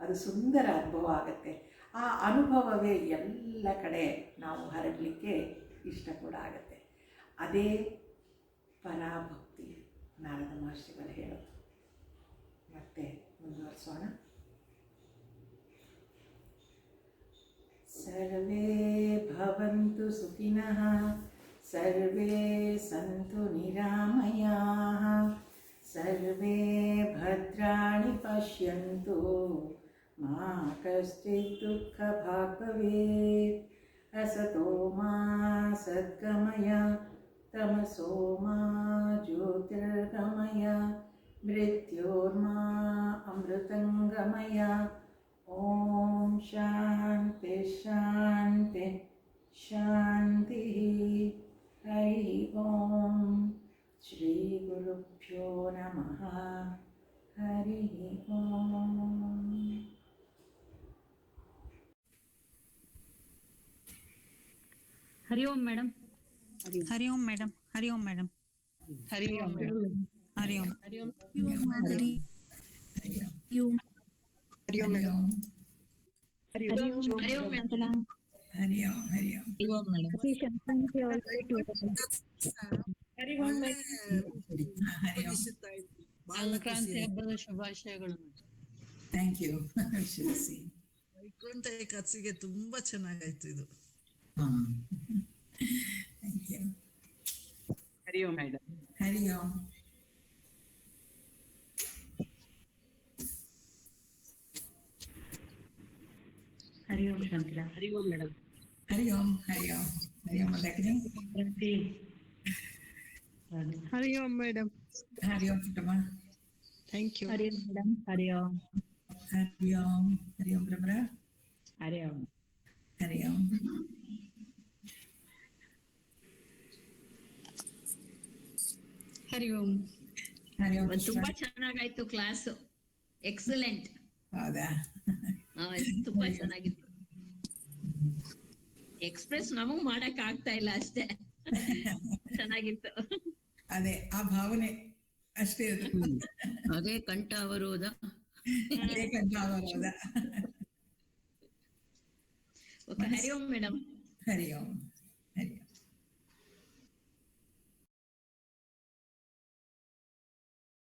ಅದು ಸುಂದರ ಅನುಭವ ಆಗುತ್ತೆ. ಆ ಅನುಭವವೇ ಎಲ್ಲ ಕಡೆ ನಾವು ಹರಡಲಿಕ್ಕೆ ಇಷ್ಟ ಕೂಡ ಆಗುತ್ತೆ. ಅದೇ ಪರಾಭಕ್ತಿ ನಾರದ ಮಹರ್ಷಿಗಳು ಹೇಳೋದು. ಮತ್ತೆ ಮುಂದುವರಿಸೋಣ. ಸರ್ವೇ ಭವಂತು ಸುಖಿನಃ, ಸರ್ವೇ ಸಂತು ನಿರಾಮಯಾಃ, ಸರ್ವೇ ಭದ್ರಾಣಿ ಪಶ್ಯಂತು, ಮಾ ಕಶ್ಚಿತ್ ದುಃಖಭಾಗ್ ಭವೇತ್. ಅಸತೋ ಮಾ ಸದ್ಗಮಯ, ತಮಸೋ ಮಾ ಜ್ಯೋತಿರ್ಗಮಯ, ಮೃತ್ಯೋರ್ಮಾ ಅಮೃತಂಗಮಯ. ಓಂ ಶಾಂತಿ ಶಾಂತಿ ಶಾಂತಿ. ಹರಿ ಓಂ. ಶ್ರೀ ಗುರುಭ್ಯೋ ನಮಃ. Hari Om. Hari Om madam. Hari Om madam. Hari Om madam. Hari Om madam. Hari Om. Hari Om. Hari Om. Hari Om. Hari Om madam. Hari Om. Hari Om madam. Hari Om. Hari Om. Hari Om madam. Hari Om madam. Sankranti ಹಬ್ಬದ ಶುಭಾಶಯಗಳು. Thank you. ಶಿರಸಿ. ವೈಕುಂಠ ಏಕಾದಶಿಗೆ ತುಂಬಾ ಚೆನ್ನಾಗಾಯ್ತು ಇದು. Thank you. Hari Om madam. Hari Om. Hari Om ಶಾಂತಿಲಾ. Hari Om madam. Hari Om. Hari Om. Hari Om Lakshmi. Hari Om madam. Hari Om Puttamma. Thank you. Hari Om madam. Hari Om. Hari Om. Hari Om ಬ್ರಹ್ಮರ. ಹರಿ ಓಂ. ಹರಿ ಓಂ. ಹರಿ ಓಂ. ಹರಿ ಓಂ. ತುಂಬಾ ಚೆನ್ನಾಗಾಯ್ತು ಕ್ಲಾಸ್. ಎಕ್ಸಲೆಂಟ್. ಹೌದಾ? ತುಂಬಾ ಚೆನ್ನಾಗಿತ್ತು. ಎಕ್ಸ್ಪ್ರೆಸ್ ನಮಗ್ ಮಾಡಕ್ ಆಗ್ತಾ ಇಲ್ಲ ಅಷ್ಟೇ. ಚೆನ್ನಾಗಿತ್ತು. ಅದೇ ಆ ಭಾವನೆ ಅಷ್ಟೇ ಅದು. ಅದೇ ಕಂಠ ಅವರೋಧ. ಅದೇ ಕಂಠ ಅವರೋಧ. ಓಕೆ. ಹರಿ ಓಂ ಮೇಡಮ್. ಹರಿ ಓಂ.